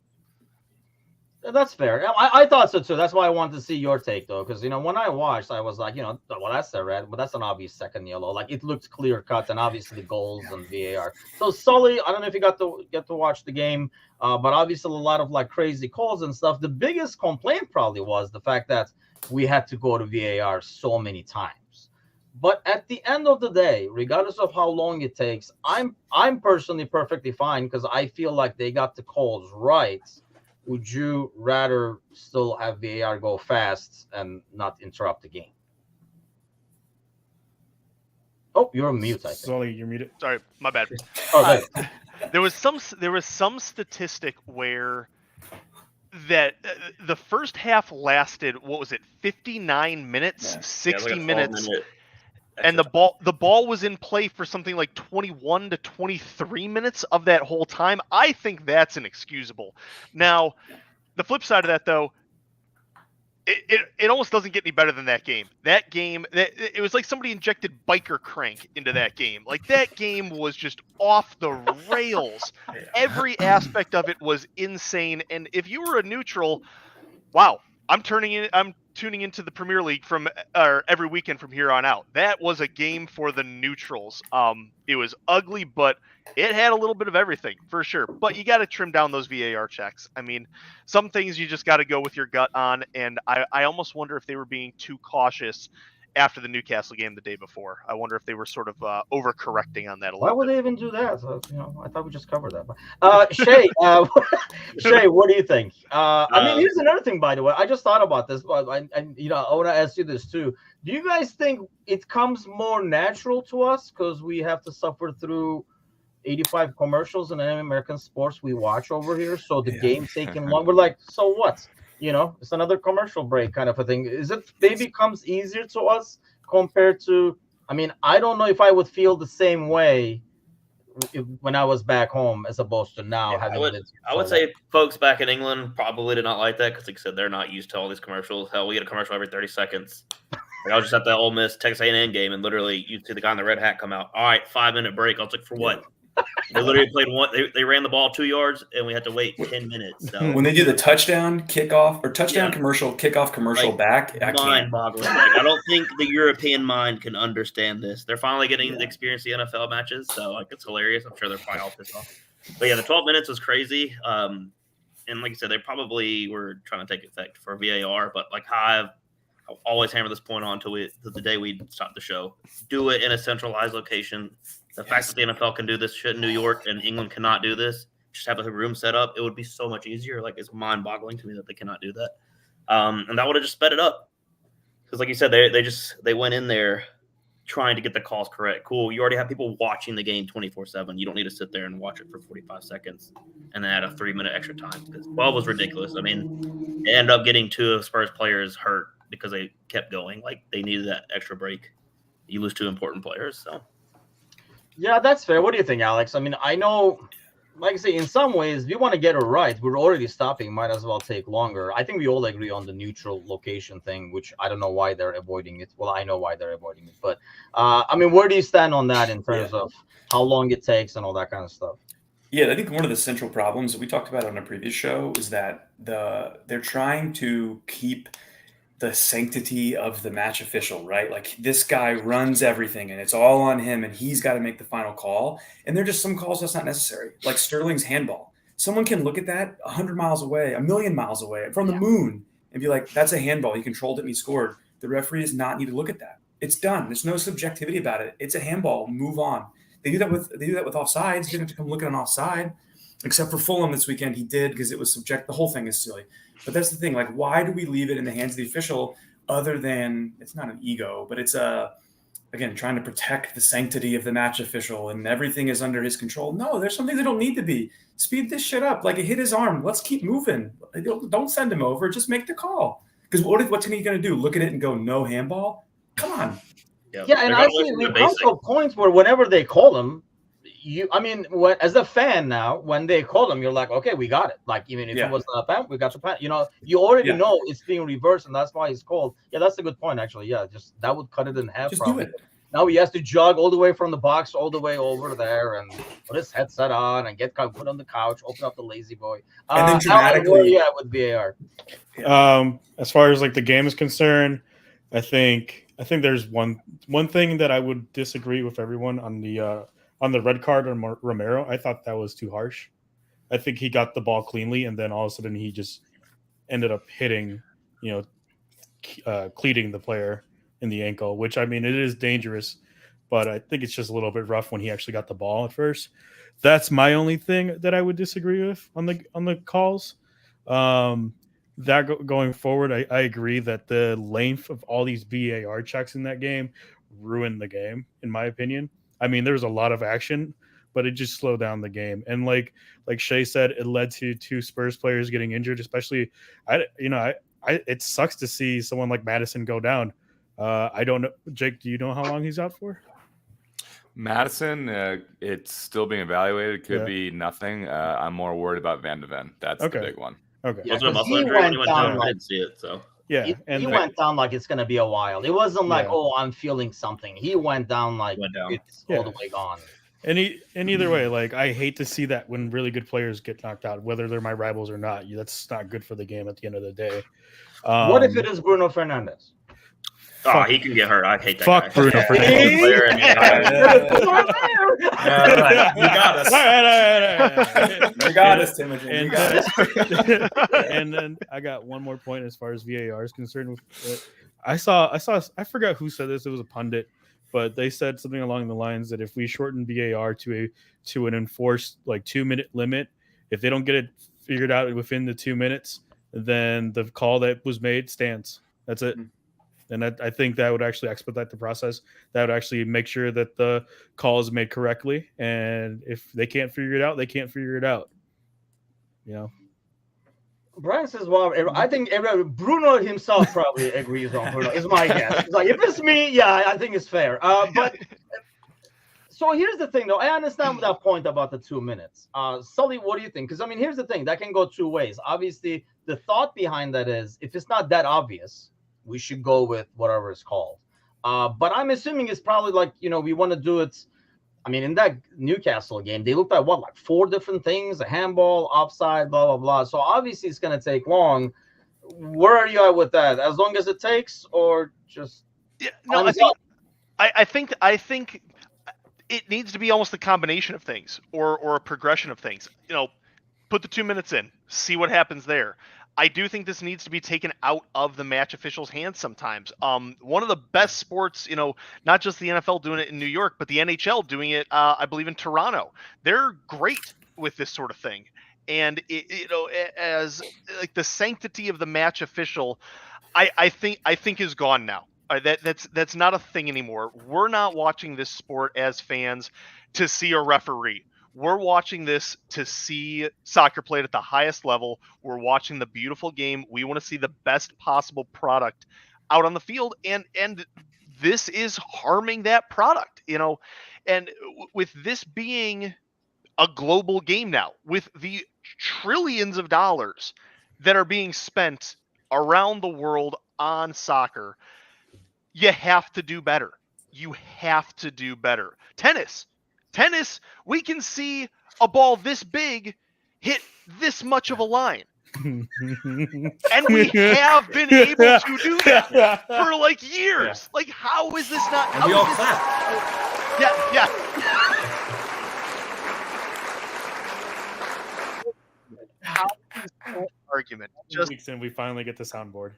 That's fair. I thought so too. That's why I wanted to see your take though, because when I watched, I was like, well, that's a red, but that's an obvious second yellow. Like it looked clear cut, and obviously the goals and VAR. So Sully, I don't know if you got to watch the game, but obviously a lot of like crazy calls and stuff. The biggest complaint probably was the fact that we had to go to VAR so many times. But at the end of the day, regardless of how long it takes, I'm personally perfectly fine because I feel like they got the calls right. Would you rather still have VAR go fast and not interrupt the game? Oh, you're on mute, I think. Sully, you're muted. Sorry, my bad. Oh, There was some statistic where that the first half lasted, what was it, 59 minutes, 60 minutes, and the ball was in play for something like 21 to 23 minutes of that whole time. I think that's inexcusable. Now, the flip side of that, though, it almost doesn't get any better than that game. That game, it was like somebody injected biker crank into that game. Like that game was just off the rails. Every aspect of it was insane. And if you were a neutral, wow, I'm tuning into the Premier League every weekend from here on out. That was a game for the neutrals. It was ugly, but it had a little bit of everything for sure. But you got to trim down those VAR checks. I mean, some things you just got to go with your gut on. And I almost wonder if they were being too cautious after the Newcastle game the day before. I wonder if they were sort of overcorrecting on that a little bit. why would they even do that? I thought we just covered that. Shay, Shay, what do you think? I mean, here's another thing, by the way. I just thought about this, but I want to ask you this too. Do you guys think it comes more natural to us because we have to suffer through 85 commercials in any American sports we watch over here? So the game's taking long. We're like, so what? It's another commercial break kind of a thing. Is it maybe comes easier to us compared to, I mean, I don't know if I would feel the same way when I was back home as opposed to now. I would say folks back in England probably did not like that because, like I said, they're not used to all these commercials. Hell, we get a commercial every 30 seconds. Like I was just at the Ole Miss Texas A&M game, and literally you see the guy in the red hat come out. All right, 5-minute break. I was like, for what? They literally played one. They ran the ball 2 yards, and we had to wait 10 minutes. So. When they do the touchdown kickoff or touchdown commercial, kickoff commercial back, mind-boggling. Like, I don't think the European mind can understand this. They're finally getting to experience the NFL matches, so like it's hilarious. I'm sure they're probably all pissed off. But yeah, the 12 minutes was crazy. And like I said, they probably were trying to take effect for VAR. But like I've always hammered this point on to the day we stopped the show. Do it in a centralized location. The fact that the NFL can do this shit in New York and England cannot do this, just have a room set up, it would be so much easier. Like, it's mind-boggling to me that they cannot do that. And that would have just sped it up. Because like you said, they went in there trying to get the calls correct. Cool. You already have people watching the game 24/7. You don't need to sit there and watch it for 45 seconds and then add a 3-minute extra time because 12 was ridiculous. I mean, they ended up getting 2 of Spurs players hurt because they kept going. Like they needed that extra break. You lose 2 important players. So Yeah, that's fair. What do you think, Alex? I mean, I know, like I say, in some ways, if you want to get it right, we're already stopping. Might as well take longer. I think we all agree on the neutral location thing, which I don't know why they're avoiding it. Well, I know why they're avoiding it, but I mean, where do you stand on that in terms of how long it takes and all that kind of stuff? Yeah, I think one of the central problems that we talked about on a previous show is that they're trying to keep the sanctity of the match official, right? Like this guy runs everything and it's all on him and he's got to make the final call. And there are just some calls that's not necessary, like Sterling's handball. Someone can look at that 100 miles away, a million miles away from the moon and be like, that's a handball. He controlled it and he scored. The referee does not need to look at that. It's done. There's no subjectivity about it. It's a handball. Move on. They do that with offsides. You don't have to come look at an offside. Except for Fulham this weekend, he did because it was subject. The whole thing is silly. But that's the thing. Like, why do we leave it in the hands of the official other than it's not an ego, but it's again, trying to protect the sanctity of the match official and everything is under his control. No, there's some things that don't need to be. Speed this shit up. Like it hit his arm. Let's keep moving. Don't send him over. Just make the call. Because what's he going to do? Look at it and go, no handball? Come on. Yeah, and actually, we come to a point where whenever they call him, as a fan now, when they call them, you're like, okay, we got it. Like, even if it was not a pen, we got the pen. You know, you already know it's being reversed, and that's why it's called. Yeah, that's a good point, actually. Yeah, just that would cut it in half. Just probably. do it. Now he has to jog all the way from the box all the way over there and put his headset on and get put on the couch, open up the lazy boy. And then dramatically, with VAR. As far as like the game is concerned, I think there's one thing that I would disagree with everyone on the red card on Romero. I thought that was too harsh. I think he got the ball cleanly, and then all of a sudden he just ended up hitting, cleating the player in the ankle, which, I mean, it is dangerous, but I think it's just a little bit rough when he actually got the ball at first. That's my only thing that I would disagree with on the calls. Going forward, I agree that the length of all these VAR checks in that game ruined the game, in my opinion. I mean, there was a lot of action, but it just slowed down the game. And like Shay said, it led to 2 Spurs players getting injured, especially, it sucks to see someone like Madison go down. I don't know. Jake, do you know how long he's out for? Madison, it's still being evaluated. Could be nothing. I'm more worried about Van de Ven. That's the big one. Okay. Yeah, he went down. I didn't see it, so. Yeah, he went down like it's gonna be a while. It wasn't like, I'm feeling something. He went down like it's all the way gone. And either way, like, I hate to see that when really good players get knocked out, whether they're my rivals or not. That's not good for the game at the end of the day. What if it is Bruno Fernandes? Oh, he can get hurt. I hate that guy. Bruno Fernandes. You got us. You got us, Timothy. You got us. And then I got one more point as far as VAR is concerned. I I forgot who said this. It was a pundit, but they said something along the lines that if we shorten VAR to an enforced 2-minute limit, if they don't get it figured out within the 2 minutes, then the call that was made stands. That's it. And I think that would actually expedite the process. That would actually make sure that the call is made correctly. And if they can't figure it out, they can't figure it out. Brian says, well, I think Bruno himself probably agrees on Bruno. Is my guess. It's like, if it's me, I think it's fair. But so here's the thing, though. I understand that point about the 2 minutes. Sully, what do you think? Because, I mean, here's the thing. That can go 2 ways. Obviously, the thought behind that is, if it's not that obvious, we should go with whatever it's called. But I'm assuming it's probably we want to do it. I mean, in that Newcastle game, they looked at 4 different things: a handball, offside, blah, blah, blah. So obviously it's going to take long. Where are you at with that? As long as it takes, or just? Yeah, no, I think it needs to be almost a combination of things or a progression of things. Put the 2 minutes in, see what happens there. I do think this needs to be taken out of the match officials' hands sometimes. One of the best sports, not just the NFL doing it in New York, but the NHL doing it, I believe, in Toronto. They're great with this sort of thing. And, as like the sanctity of the match official, I think is gone now. That's not a thing anymore. We're not watching this sport as fans to see a referee. We're watching this to see soccer played at the highest level. We're watching the beautiful game. We want to see the best possible product out on the field, and this is harming that product, And with this being a global game now, with the trillions of dollars that are being spent around the world on soccer, you have to do better. You have to do better. Tennis, we can see a ball this big hit this much of a line. And we have been able to do that for like years. Like, how is this not? And we all clap. Yeah. How is that argument? Just Weeks in, we finally get the soundboard.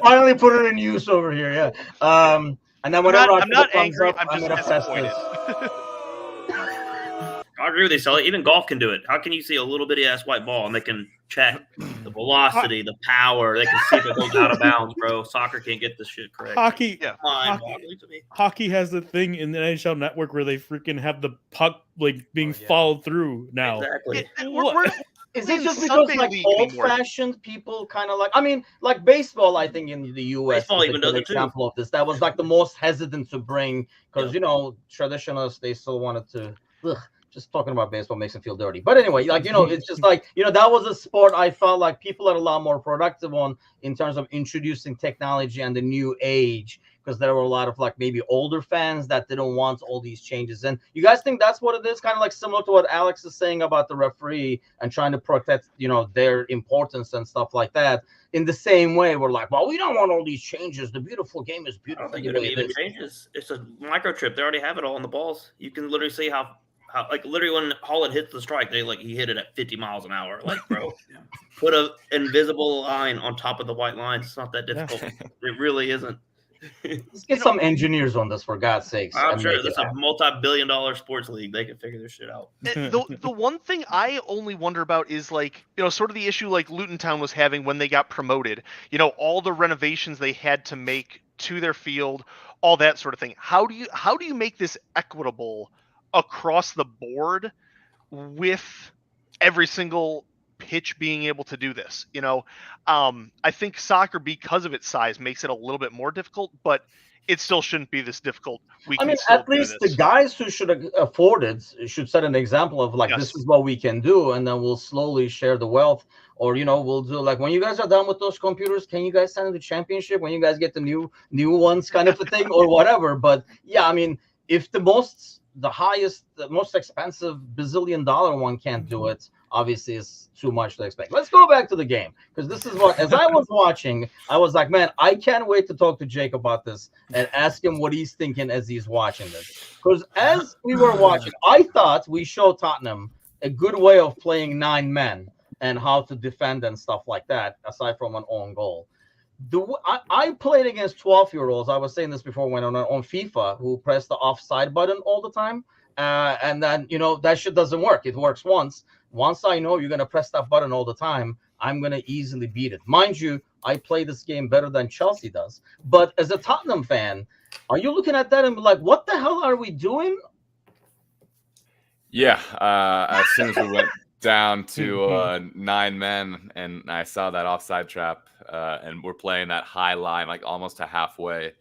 Finally put it in use over here. Yeah. And then whenever I'm not thumbs angry. up, I'm just gonna press disappointed. this. I agree with you, Sully. Even golf can do it. How can you see a little bitty ass white ball and they can check the velocity, the power? They can see if it goes out of bounds, bro. Soccer can't get this shit correct. Hockey, Yeah. Mind-boggling to me. hockey has the thing in the NHL Network where they freaking have the puck like being followed through now. Exactly. Is playing it just Sunday because like league anymore. old-fashioned people kind of like? I mean, like baseball. I think in the U.S. Baseball is a even good does it too. example of this. That was like the most hesitant to bring because traditionalists they still wanted to. Just talking about baseball makes them feel dirty. But anyway, like it's just like that was a sport I felt like people are a lot more productive on in terms of introducing technology and the new age. Because there were a lot of like maybe older fans that didn't want all these changes. And you guys think that's what it is? Kind of like similar to what Alex is saying about the referee and trying to protect, their importance and stuff like that. In the same way, we're like, well, we don't want all these changes. The beautiful game is I beautiful. don't think it even changes. It's a microchip. They already have it all in the balls. You can literally see how like literally when Holland hits the strike, he hit it at 50 miles an hour. Like, bro, put an invisible line on top of the white line. It's not that difficult. It really isn't. Let's get some engineers on this, for God's sakes. I'm sure this is a multi-billion-dollar sports league. They can figure this shit out. The one thing I only wonder about is sort of the issue like Luton Town was having when they got promoted. All the renovations they had to make to their field, all that sort of thing. How do you make this equitable across the board with every single pitch being able to do this? I think soccer, because of its size, makes it a little bit more difficult, but it still shouldn't be this difficult. At least the guys who should afford it should set an example of this is what we can do, and then we'll slowly share the wealth. Or we'll do like when you guys are done with those computers, can you guys send them to championship when you guys get the new ones, kind of a thing, or whatever. But yeah, I mean, if the most expensive bazillion-dollar one can't do it, obviously it's too much to expect. Let's go back to the game, because this is what, as I was watching, I was like, man, I can't wait to talk to Jake about this and ask him what he's thinking as he's watching this. Because as we were watching, I thought we showed Tottenham a good way of playing 9 men and how to defend and stuff like that, aside from an own goal. I played against 12-year-olds. I was saying this before when on FIFA, who press the offside button all the time. And then, that shit doesn't work. It works once. Once I know you're going to press that button all the time, I'm going to easily beat it. Mind you, I play this game better than Chelsea does. But as a Tottenham fan, are you looking at that and be like, what the hell are we doing? Yeah. As soon as we went down to 9 men and I saw that offside trap, and we're playing that high line, like almost to halfway.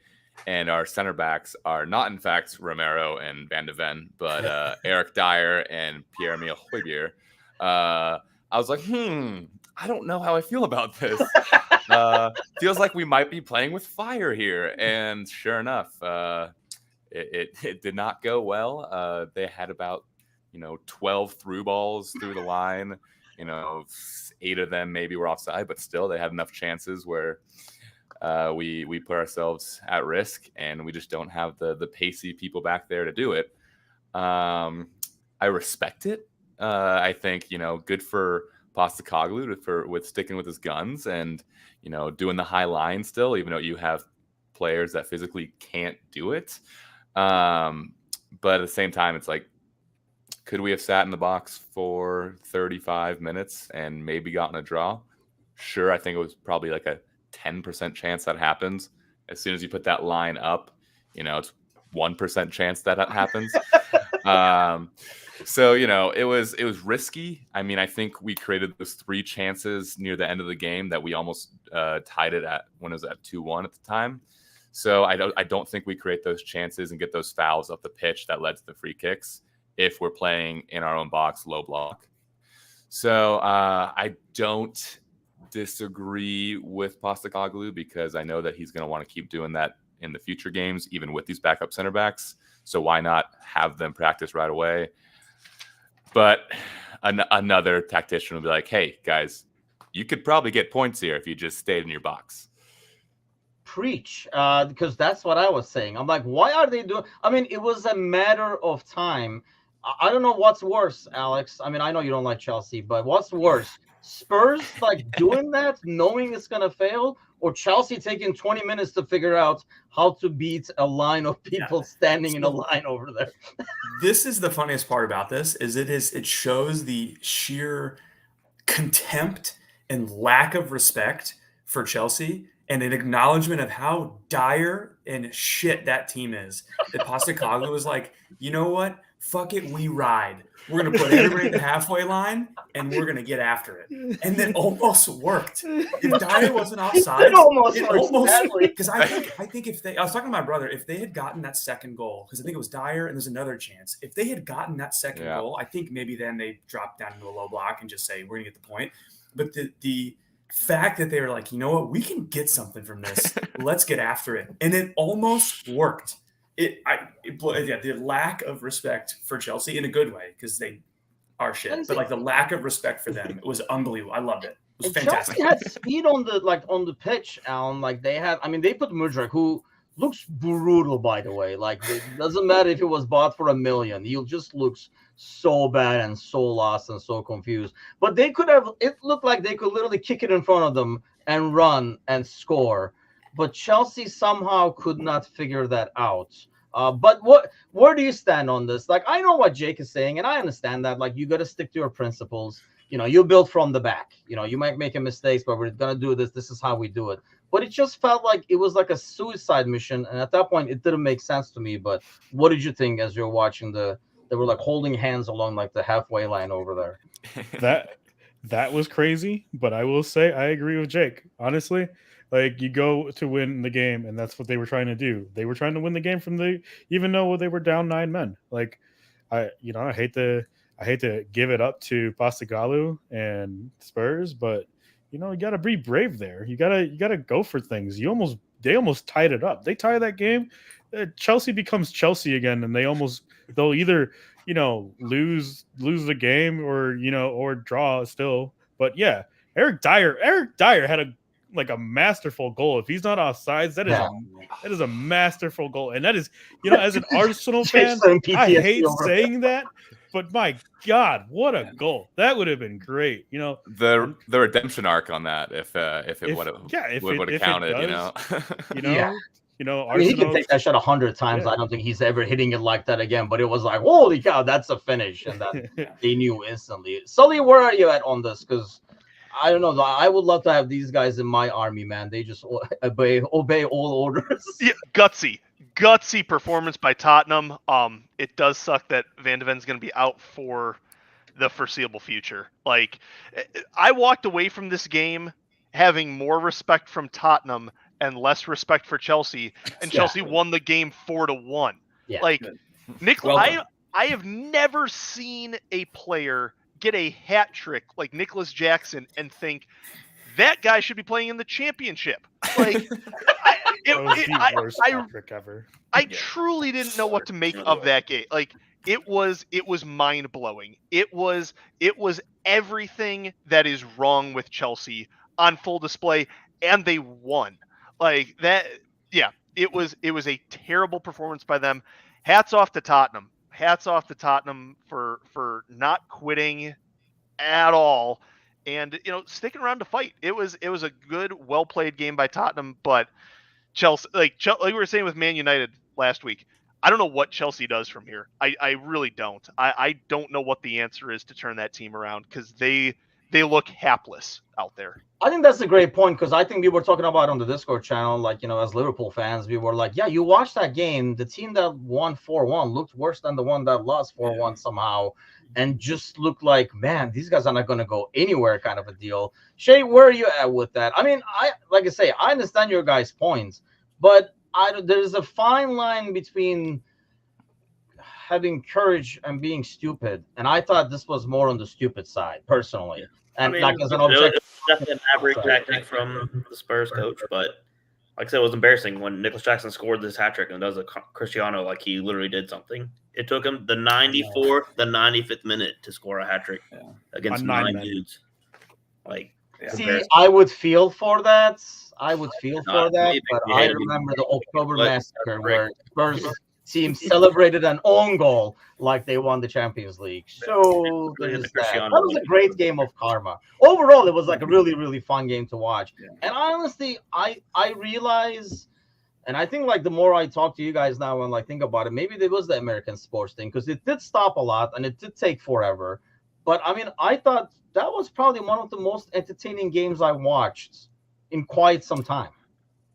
And our center backs are not, in fact, Romero and Van de Ven, but Eric Dyer and Pierre-Emile Højbjerg. I was like, I don't know how I feel about this. Feels like we might be playing with fire here. And sure enough, it did not go well. They had about 12 through balls through the line. 8 of them maybe were offside, but still they had enough chances where we put ourselves at risk, and we just don't have the pacey people back there to do it. I respect it. I think good for Postecoglou with sticking with his guns and doing the high line still, even though you have players that physically can't do it. But at the same time, it's like, could we have sat in the box for 35 minutes and maybe gotten a draw? Sure, I think it was probably like a 10% chance that happens. As soon as you put that line up, it's 1% chance that happens. So, it was risky. I mean, I think we created those 3 chances near the end of the game that we almost tied it at when it was at 2-1 at the time. So I don't think we create those chances and get those fouls up the pitch that led to the free kicks if we're playing in our own box, low block. So I don't disagree with Postecoglou because I know that he's going to want to keep doing that in the future games, even with these backup center backs. So why not have them practice right away? But another tactician will be like, hey, guys, you could probably get points here if you just stayed in your box. Preach, because that's what I was saying. I'm like, why are they doing? I mean, it was a matter of time. I don't know what's worse, Alex. I mean, I know you don't like Chelsea, but what's worse? Spurs like doing that, knowing it's gonna fail, or Chelsea taking 20 minutes to figure out how to beat a line of people standing in a line over there. This is the funniest part about this is it shows the sheer contempt and lack of respect for Chelsea and an acknowledgement of how dire and shit that team is. That Postecoglou was like, you know what? Fuck it, we ride. We're going to put everybody at the halfway line, and we're going to get after it. And it almost worked. If Dyer wasn't offside, it almost because I think if I was talking to my brother, if they had gotten that second goal, because I think it was Dyer and there's another chance. If they had gotten that second goal, I think maybe then they drop down into a low block and just say, we're going to get the point. But the fact that they were like, you know what, we can get something from this. Let's get after it. And it almost worked. The lack of respect for Chelsea in a good way because they are shit, but like the lack of respect for them, it was unbelievable. I loved it. It was fantastic. Chelsea had speed on the pitch, Alan. Like they put Mudryk, who looks brutal, by the way. Like it doesn't matter if it was bought for $1 million, he just looks so bad and so lost and so confused. But they could have. It looked like they could literally kick it in front of them and run and score. But Chelsea somehow could not figure that out. But where do you stand on this? Like, I know what Jake is saying, and I understand that. Like, you got to stick to your principles. You build from the back. You might make a mistake, but we're gonna do this. This is how we do it. But it just felt like it was like a suicide mission, and at that point, it didn't make sense to me. But what did you think as you're watching they were like holding hands along like the halfway line over there? That was crazy. But I will say I agree with Jake. Honestly. Like you go to win the game, and that's what they were trying to do. They were trying to win the game even though they were down 9 men. Like, I hate to give it up to Postecoglou and Spurs, but you got to be brave there. You gotta go for things. They almost tied it up. They tie that game, Chelsea becomes Chelsea again, and they'll either lose the game or draw still. But yeah, Eric Dyer had a masterful goal. If he's not offsides, that is a masterful goal. And that is, as an Arsenal fan, I hate saying that, but my God, what a goal. That would have been great. The redemption arc on that, if it would have counted, Arsenal, he can take that shot 100 times. Yeah. I don't think he's ever hitting it like that again, but it was like, holy cow, that's a finish. And that they knew instantly. Sully, where are you at on this? Because I don't know. I would love to have these guys in my army, man. They just obey all orders. Yeah, gutsy performance by Tottenham. It does suck that Van de Ven's going to be out for the foreseeable future. Like, I walked away from this game having more respect from Tottenham and less respect for Chelsea, and Chelsea won the game 4-1. Yeah. Like, I have never seen a player get a hat trick like Nicholas Jackson and think that guy should be playing in the championship. Like, I truly didn't know what to make of that game. Like, it was mind blowing. It was everything that is wrong with Chelsea on full display, and they won. Like that. Yeah, it was a terrible performance by them. Hats off to Tottenham. Hats off to Tottenham for not quitting at all and sticking around to fight. It was a good, well played game by Tottenham, but Chelsea, like we were saying with Man United last week, I don't know what Chelsea does from here. I really don't. I don't know what the answer is to turn that team around, because they they look hapless out there. I think that's a great point because I think we were talking about on the Discord channel, like, as Liverpool fans, we were like, yeah, you watched that game. The team that won 4-1 looked worse than the one that lost 4-1 somehow, and just looked like, man, these guys are not going to go anywhere kind of a deal. Shay, where are you at with that? I mean, like I say, I understand your guys' points, but there's a fine line between having courage and being stupid, and I thought this was more on the stupid side, personally. And I mean, like as an it was objective, definitely an average tactic from the Spurs coach, but like I said, it was embarrassing when Nicholas Jackson scored this hat trick and does a Cristiano like he literally did something. It took him the 94th, the 95th minute to score a hat trick against On 9 9 dudes. Like, see, I would feel for that. I would feel for Not that, me, but yeah, I you- remember the October but- massacre where Spurs team celebrated an own goal like they won the Champions League. So there's that. That was a great game of karma. Overall, it was like a really, really fun game to watch. And honestly, I realize, and I think like the more I talk to you guys now and like think about it, maybe there was the American sports thing because it did stop a lot and it did take forever. But I mean, I thought that was probably one of the most entertaining games I watched in quite some time.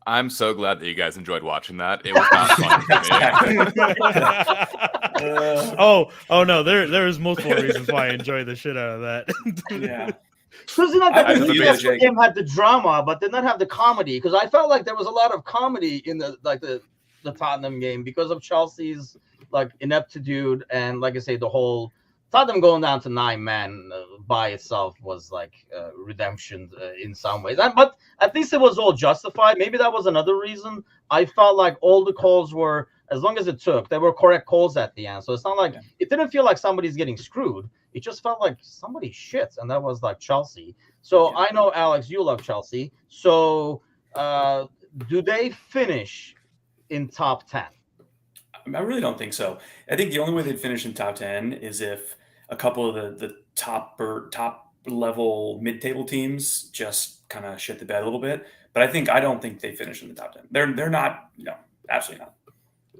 I'm so glad that you guys enjoyed watching that. It was not fun for me. oh no, there's multiple reasons why I enjoy the shit out of that. Yeah. Because the Newcastle Jake. game had the drama, but did not have the comedy. Because I felt like there was a lot of comedy in the Tottenham game because of Chelsea's like ineptitude and like I say, the whole Tottenham going down to 9 men by itself was like redemption in some ways. But at least it was all justified. Maybe that was another reason. I felt like all the calls were, as long as it took, they were correct calls at the end. So it's not like it didn't feel like somebody's getting screwed. It just felt like somebody shit, and that was like Chelsea. So I know, Alex, you love Chelsea. So do they finish in top 10? I really don't think so. I think the only way they'd finish in top 10 is if a couple of the top level mid-table teams just kind of shit the bed a little bit. But I don't think they finish in the top 10. They're not, absolutely not.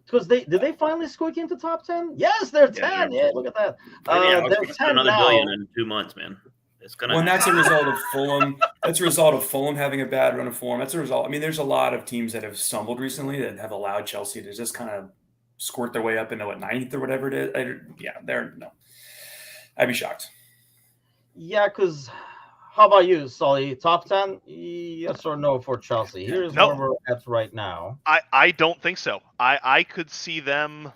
Because did they finally squeak into top 10? Yes, they're 10. Yeah, look at that. They're 10 another now. billion in 2 months, man. It's gonna. Well, that's a result of Fulham. That's a result of Fulham having a bad run of form. That's a result. I mean, there's a lot of teams that have stumbled recently that have allowed Chelsea to just kind of squirt their way up into 9th or whatever it is. No. I'd be shocked. Yeah, because how about you, Sully? Top 10? Yes or no for Chelsea? Here's where we're at right now. I don't think so. I could see them.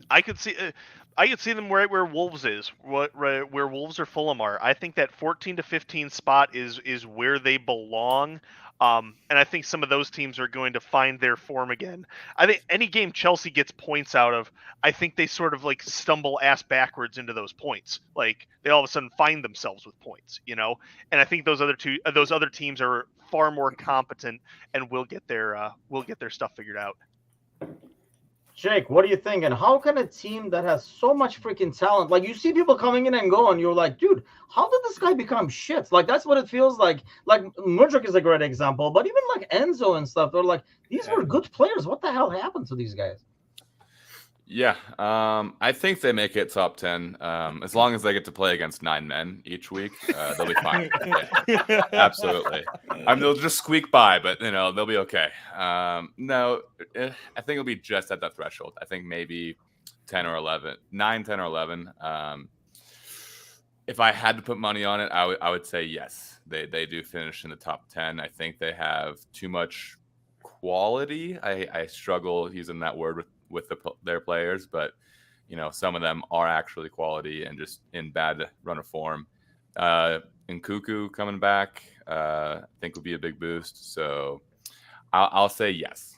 I could see them right where Wolves is, where Wolves or Fulham are. I think that 14 to 15 spot is where they belong. And I think some of those teams are going to find their form again. I think any game Chelsea gets points out of, I think they sort of like stumble ass backwards into those points. Like they all of a sudden find themselves with points, And I think those other teams are far more competent and will get their stuff figured out. Jake, what do you think? And how can a team that has so much freaking talent, like you see people coming in and going, you're like, dude, how did this guy become shit? Like that's what it feels like. Like Mudryk is a great example, but even like Enzo and stuff, they're like, these were good players. What the hell happened to these guys? Yeah, I think they make it top 10 as long as they get to play against 9 men each week. They'll be fine. Yeah, absolutely. I mean, they'll just squeak by, but they'll be okay. No, I think it'll be just at that threshold. I think maybe 10 or 11, 9, 10 or 11. If I had to put money on it, I would say yes. They do finish in the top 10. I think they have too much quality. I struggle using that word with their players, but some of them are actually quality and just in bad run of form. Nkunku coming back, I think would be a big boost. So I'll say yes.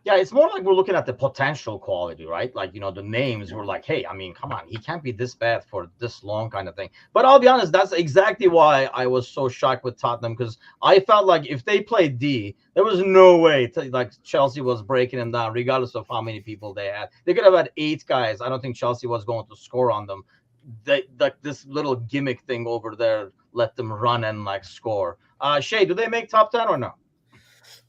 Yeah, it's more like we're looking at the potential quality, right? Like, the names were like, hey, I mean, come on, he can't be this bad for this long kind of thing. But I'll be honest, that's exactly why I was so shocked with Tottenham, because I felt like if they played D, there was no way like Chelsea was breaking them down, regardless of how many people they had. They could have had 8 guys. I don't think Chelsea was going to score on them. This little gimmick thing over there let them run and like score. Shay, do they make top 10 or no?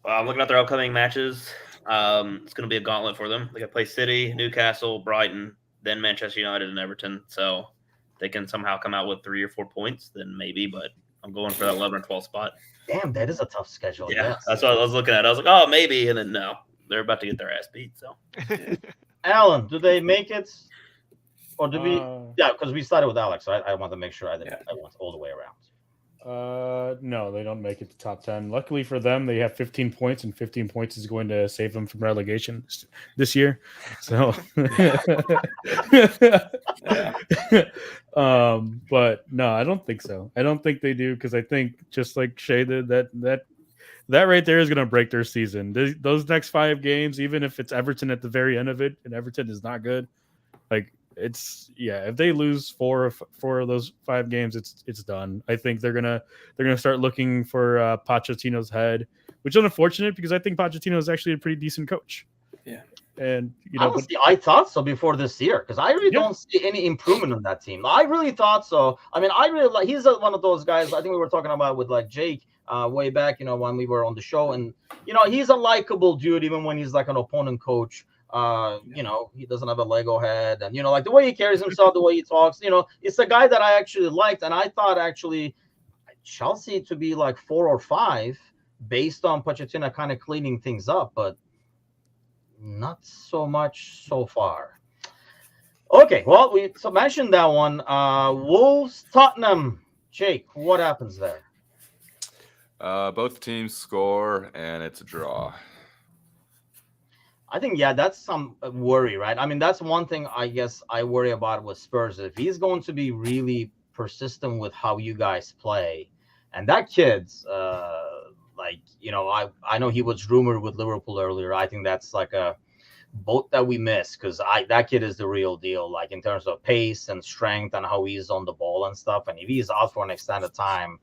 I'm looking at their upcoming matches. It's going to be a gauntlet for them. They got to play City, Newcastle, Brighton, then Manchester United and Everton. So they can somehow come out with 3 or 4 points, then maybe. But I'm going for that 11 or 12 spot. Damn, that is a tough schedule. Yeah, Yes. that's what I was looking at. I was like, oh, maybe, and then no, they're about to get their ass beat. So, Alan, do they make it, or do we? Uh, Yeah, because we started with Alex, so I want to make sure I Yeah. went all the way around. No, they don't make it to top 10. Luckily for them, they have 15 points, and 15 points is going to save them from relegation this year. So, but no, I don't think so. I don't think they do, because I think, just like Shay did, that right there is going to break their season. Those next 5 games, even if it's Everton at the very end of it, and Everton is not good, like, if they lose 4 of those 5 games, it's done. I think they're gonna start looking for Pochettino's head, which is unfortunate, because I think Pochettino is actually a pretty decent coach. Yeah. And Honestly, I thought so before this year, because I really don't see any improvement in that team. I really thought so. I mean, I really like. He's one of those guys. I think we were talking about with like Jake way back, when we were on the show, and he's a likable dude, even when he's like an opponent coach. He doesn't have a Lego head, and like the way he carries himself, the way he talks, it's a guy that I actually liked, and I thought actually Chelsea to be like 4 or 5 based on Pochettino kind of cleaning things up, but not so much so far. Okay, well, we mentioned that one. Wolves, Tottenham. Jake, what happens there? Both teams score, and it's a draw. I think, that's some worry, right? I mean, that's one thing I guess I worry about with Spurs. If he's going to be really persistent with how you guys play, and that kid's I know he was rumored with Liverpool earlier. I think that's like a boat that we miss, because that kid is the real deal, like in terms of pace and strength and how he's on the ball and stuff. And if he's out for an extended time,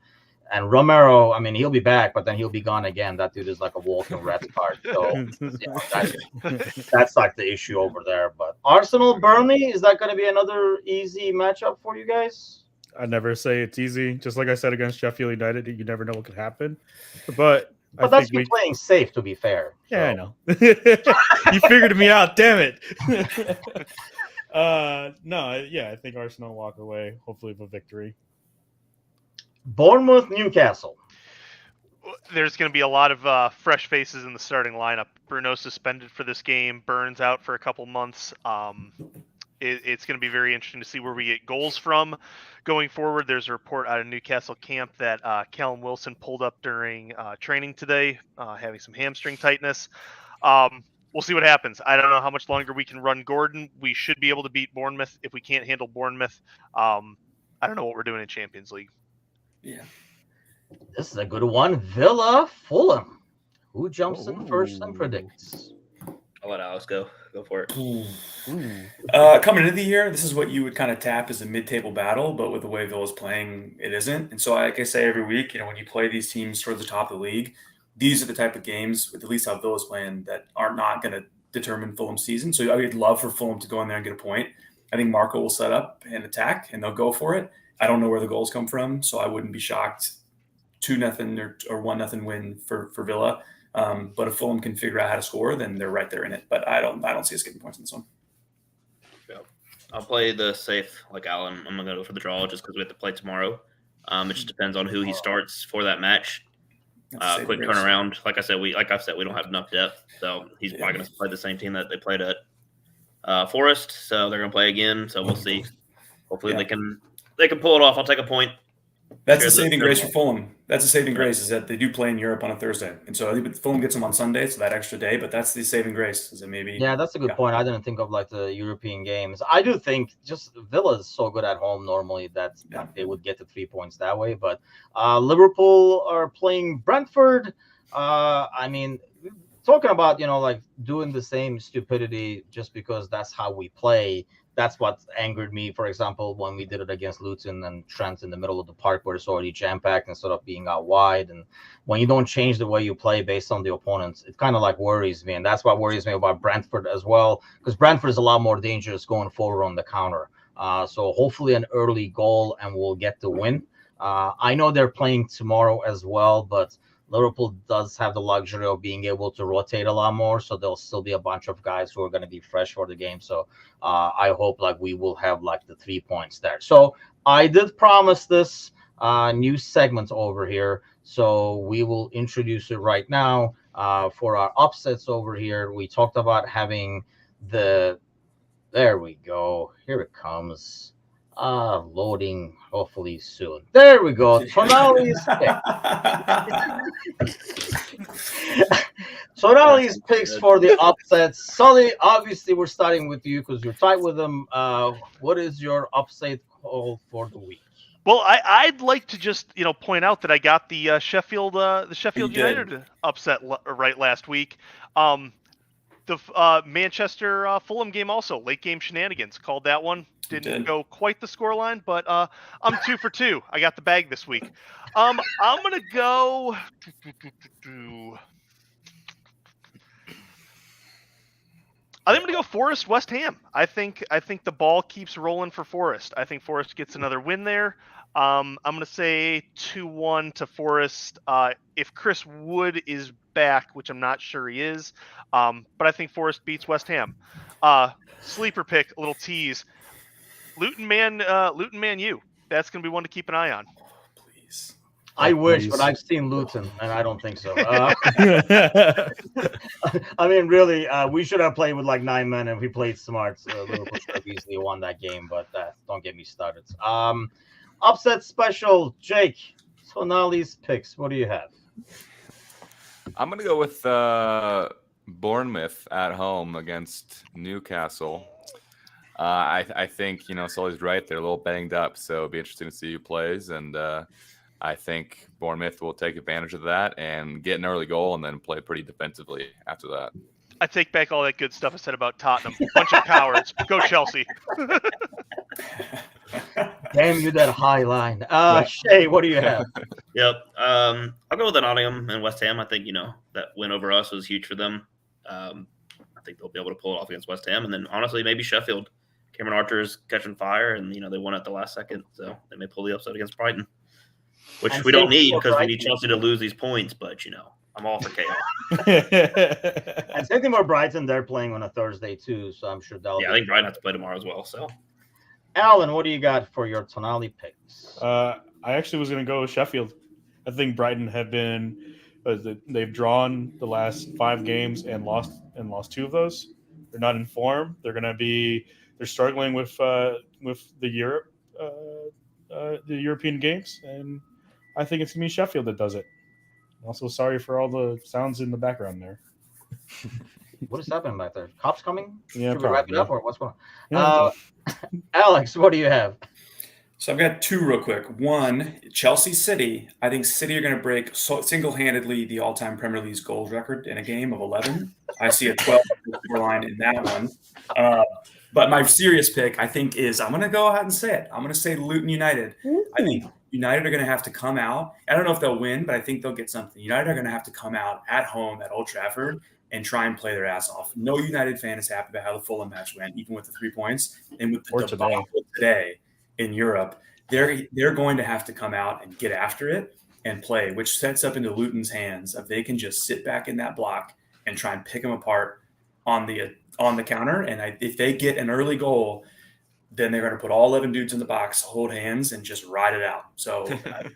and Romero, I mean, he'll be back, but then he'll be gone again. That dude is like a walking red card. So that's like the issue over there. But Arsenal, Burnley, is that going to be another easy matchup for you guys? I never say it's easy. Just like I said against Sheffield United, you never know what could happen. But that's you playing safe, to be fair. Yeah, so. I know. You figured me out. Damn it. I think Arsenal walk away, hopefully with a victory. Bournemouth, Newcastle. There's going to be a lot of fresh faces in the starting lineup. Bruno suspended for this game. Burns out for a couple months. It's going to be very interesting to see where we get goals from going forward. There's a report out of Newcastle camp that Callum Wilson pulled up during training today, having some hamstring tightness. We'll see what happens. I don't know how much longer we can run Gordon. We should be able to beat Bournemouth. If we can't handle Bournemouth, I don't know what we're doing in Champions League. Yeah. This is a good one. Villa, Fulham. Who jumps in first and predicts? I'll let Alex go. Go for it. Coming into the year, this is what you would kind of tap as a mid-table battle, but with the way Villa's playing, it isn't. And so, like I say every week, when you play these teams towards the top of the league, these are the type of games, with at least how Villa's playing, that are not going to determine Fulham's season. So I would love for Fulham to go in there and get a point. I think Marco will set up and attack, and they'll go for it. I don't know where the goals come from, so I wouldn't be shocked. 2-0 or 1-0 win for Villa. But if Fulham can figure out how to score, then they're right there in it. But I don't see us getting points in this one. Yeah. I'll play the safe like Alan. I'm gonna go for the draw just because we have to play tomorrow. It just depends on who he starts for that match. Quick turnaround. Like I've said, we don't have enough depth, so he's probably gonna play the same team that they played at Forest. So they're gonna play again. So we'll see. Hopefully they can pull it off. I'll take a point. That's the saving grace for Fulham. That's the saving grace, is that they do play in Europe on a Thursday. And so I think Fulham gets them on Sunday, so that extra day. But that's the saving grace, is that maybe. Yeah, that's a good point. I didn't think of like the European games. I do think just Villa is so good at home normally that they would get the 3 points that way. But Liverpool are playing Brentford. I mean, talking about, like doing the same stupidity just because that's how we play. That's what angered me, for example, when we did it against Luton and Trent in the middle of the park where it's already jam-packed instead of being out wide. And when you don't change the way you play based on the opponents, it kind of like worries me. And that's what worries me about Brentford as well, because Brentford is a lot more dangerous going forward on the counter. So hopefully an early goal and we'll get the win. I know they're playing tomorrow as well, but Liverpool does have the luxury of being able to rotate a lot more, so there'll still be a bunch of guys who are going to be fresh for the game. So I hope like we will have like the 3 points there. So I did promise this new segment over here, so we will introduce it right now for our upsets over here. We talked about having the there we go. Here it comes. Loading hopefully soon. There we go. Tonali's pick. Tonali's picks for the upsets. Sully, obviously we're starting with you because you're tight with them. What is your upset call for the week? Well, I'd like to just point out that I got the Sheffield United upset right last week. The Manchester Fulham game also late game shenanigans, called that one. Didn't go quite the scoreline, but I'm 2 for 2. I got the bag this week. I'm gonna go. I think I'm gonna go Forest West Ham. I think the ball keeps rolling for Forest. I think Forest gets another win there. I'm gonna say 2-1 to Forest. If Chris Wood is back, which I'm not sure he is, but I think Forest beats West Ham. Sleeper pick, a little tease. Luton Man U. That's gonna be one to keep an eye on. Please. I wish, but I've seen Luton, and I don't think so. I mean, really, we should have played with like 9 men if we played smart. Liverpool should have easily won that game, but don't get me started. Upset special, Jake. Tonali's picks. What do you have? I'm going to go with Bournemouth at home against Newcastle. I think, Sully's right. They're a little banged up, so it'll be interesting to see who plays. And I think Bournemouth will take advantage of that and get an early goal and then play pretty defensively after that. I take back all that good stuff I said about Tottenham. Bunch of cowards. Go Chelsea. Damn you, that high line. Shay, what do you have? Yep. I'll go with the Nottingham and West Ham. I think, that win over us was huge for them. I think they'll be able to pull it off against West Ham. And then, honestly, maybe Sheffield. Cameron Archer's catching fire, and, they won at the last second. So they may pull the upset against Brighton, which we don't need because we need Chelsea to lose these points. But, I'm all for chaos. And same thing for Brighton. They're playing on a Thursday, too, so I'm sure they'll I think Brighton has to play tomorrow as well. So, Alan, what do you got for your Tonali picks? I actually was going to go with Sheffield. I think Brighton have been they've drawn the last 5 games and lost 2 of those. They're not in form. They're struggling with the European games, and I think it's going to be Sheffield that does it. Also, sorry for all the sounds in the background there. What is happening back there? Cops coming? Yeah, Should we wrap it up or what's going Yeah. on? Alex, what do you have? So I've got 2 real quick. One, Chelsea City. I think City are going to break single-handedly the all-time Premier League goals record in a game of 11. I see a 12 line in that one. But my serious pick, I think, is I'm going to go ahead and say it. I'm going to say Luton United. I think United are going to have to come out. I don't know if they'll win, but I think they'll get something. United are going to have to come out at home at Old Trafford and try and play their ass off. No United fan is happy about how the Fulham match went, even with the 3 points. And with the debacle today in Europe, they're going to have to come out and get after it and play, which sets up into Luton's hands if they can just sit back in that block and try and pick them apart on the counter. And if they get an early goal, then they're going to put all 11 dudes in the box, hold hands, and just ride it out. So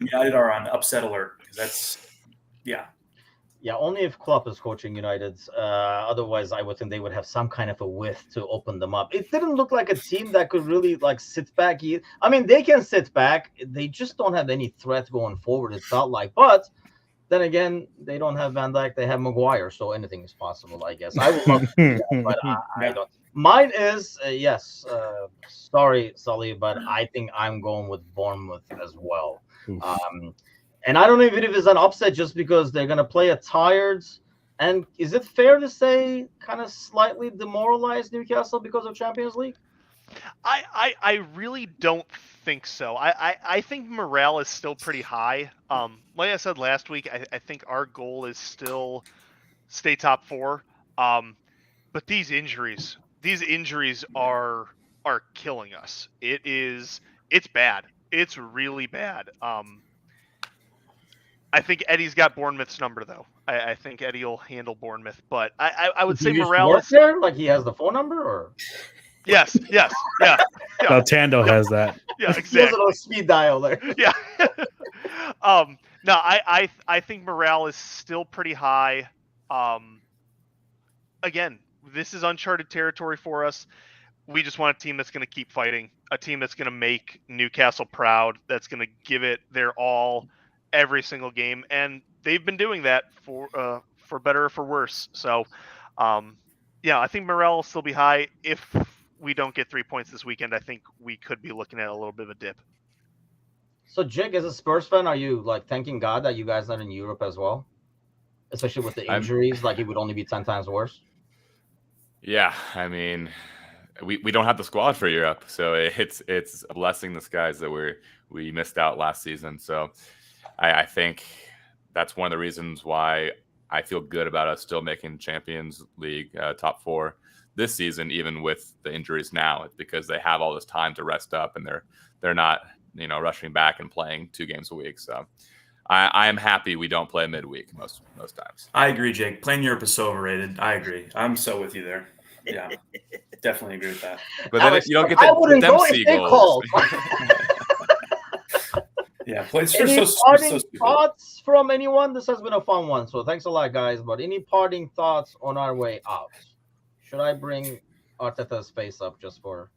United are on upset alert because that's – yeah. Yeah, only if Klopp is coaching United. Otherwise, I would think they would have some kind of a width to open them up. It didn't look like a team that could really sit back. I mean, they can sit back. They just don't have any threat going forward, it felt like. But then again, they don't have Van Dijk. They have Maguire, so anything is possible, I guess. I would love to see that, but I don't. Mine is, yes, sorry, Sully, but I think I'm going with Bournemouth as well. And I don't know if it is an upset just because they're going to play a tired. And is it fair to say kind of slightly demoralized Newcastle because of Champions League? I really don't think so. I think morale is still pretty high. Like I said last week, I think our goal is still stay top 4. But these injuries are killing us. It's bad. It's really bad. I think Eddie's got Bournemouth's number though. I think Eddie will handle Bournemouth, but I would Does say he just morale work is there? Like he has the phone number, or yes, yeah, No, Tando has that. yeah, he has it exactly. on speed dial there? Yeah. No, I think morale is still pretty high. Again, this is uncharted territory for us. We just want a team that's going to keep fighting, a team that's going to make Newcastle proud, that's going to give it their all every single game, and they've been doing that for better or for worse. So, yeah, I think morale will still be high. If we don't get 3 points this weekend, I think we could be looking at a little bit of a dip. So, Jake, as a Spurs fan, are you like thanking God that you guys are in Europe as well, especially with the injuries? Like it would only be 10 times worse. Yeah, I mean, we don't have the squad for Europe, so it's a blessing in disguise that we missed out last season. So I think that's one of the reasons why I feel good about us still making Champions League top 4 this season, even with the injuries now. It's because they have all this time to rest up, and they're not rushing back and playing 2 games a week. So I am happy we don't play midweek most times. I agree, Jake. Playing Europe is so overrated. I agree. I'm so with you there. Yeah, definitely agree with that. But then Alex, you don't get I the wouldn't go Dempsey if they goals. Yeah, it's Any just so parting stupid. thoughts from anyone? This has been a fun one, so thanks a lot, guys. But any parting thoughts on our way out? Should I bring Arteta's face up just for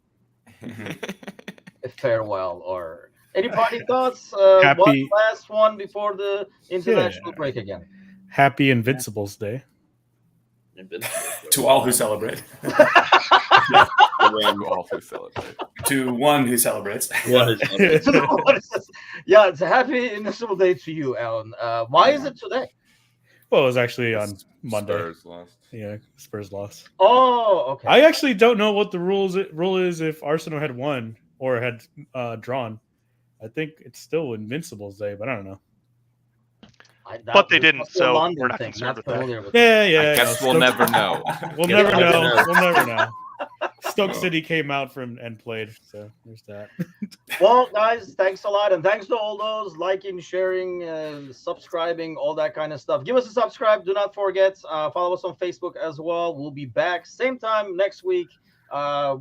a farewell, or any parting thoughts? One Happy- last one before the international break again. Happy Invincibles Day. To all who celebrate. All who celebrate. To one who celebrates. What is What is this? Yeah, it's a happy International Day to you, Alan. Why is it today? Well, it was actually on Monday. Spurs lost. Yeah, Spurs lost. Oh, okay. I actually don't know what the rule is if Arsenal had won or had drawn. I think it's still Invincibles Day, but I don't know. But they didn't, must be a so London we're not thing, concerned with that. familiar with Yeah. I guess we'll never know. We'll Yeah, never we'll know. never know. We'll never know. Stoke City came out from and played, so there's that. Well, guys, thanks a lot. And thanks to all those liking, sharing, subscribing, all that kind of stuff. Give us a subscribe. Do not forget. Follow us on Facebook as well. We'll be back same time next week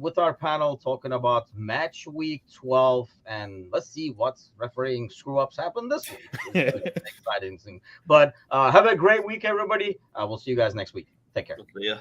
with our panel talking about match week 12. And let's see what refereeing screw-ups happen this week. It's an exciting thing. But have a great week, everybody. We'll see you guys next week. Take care. Yeah.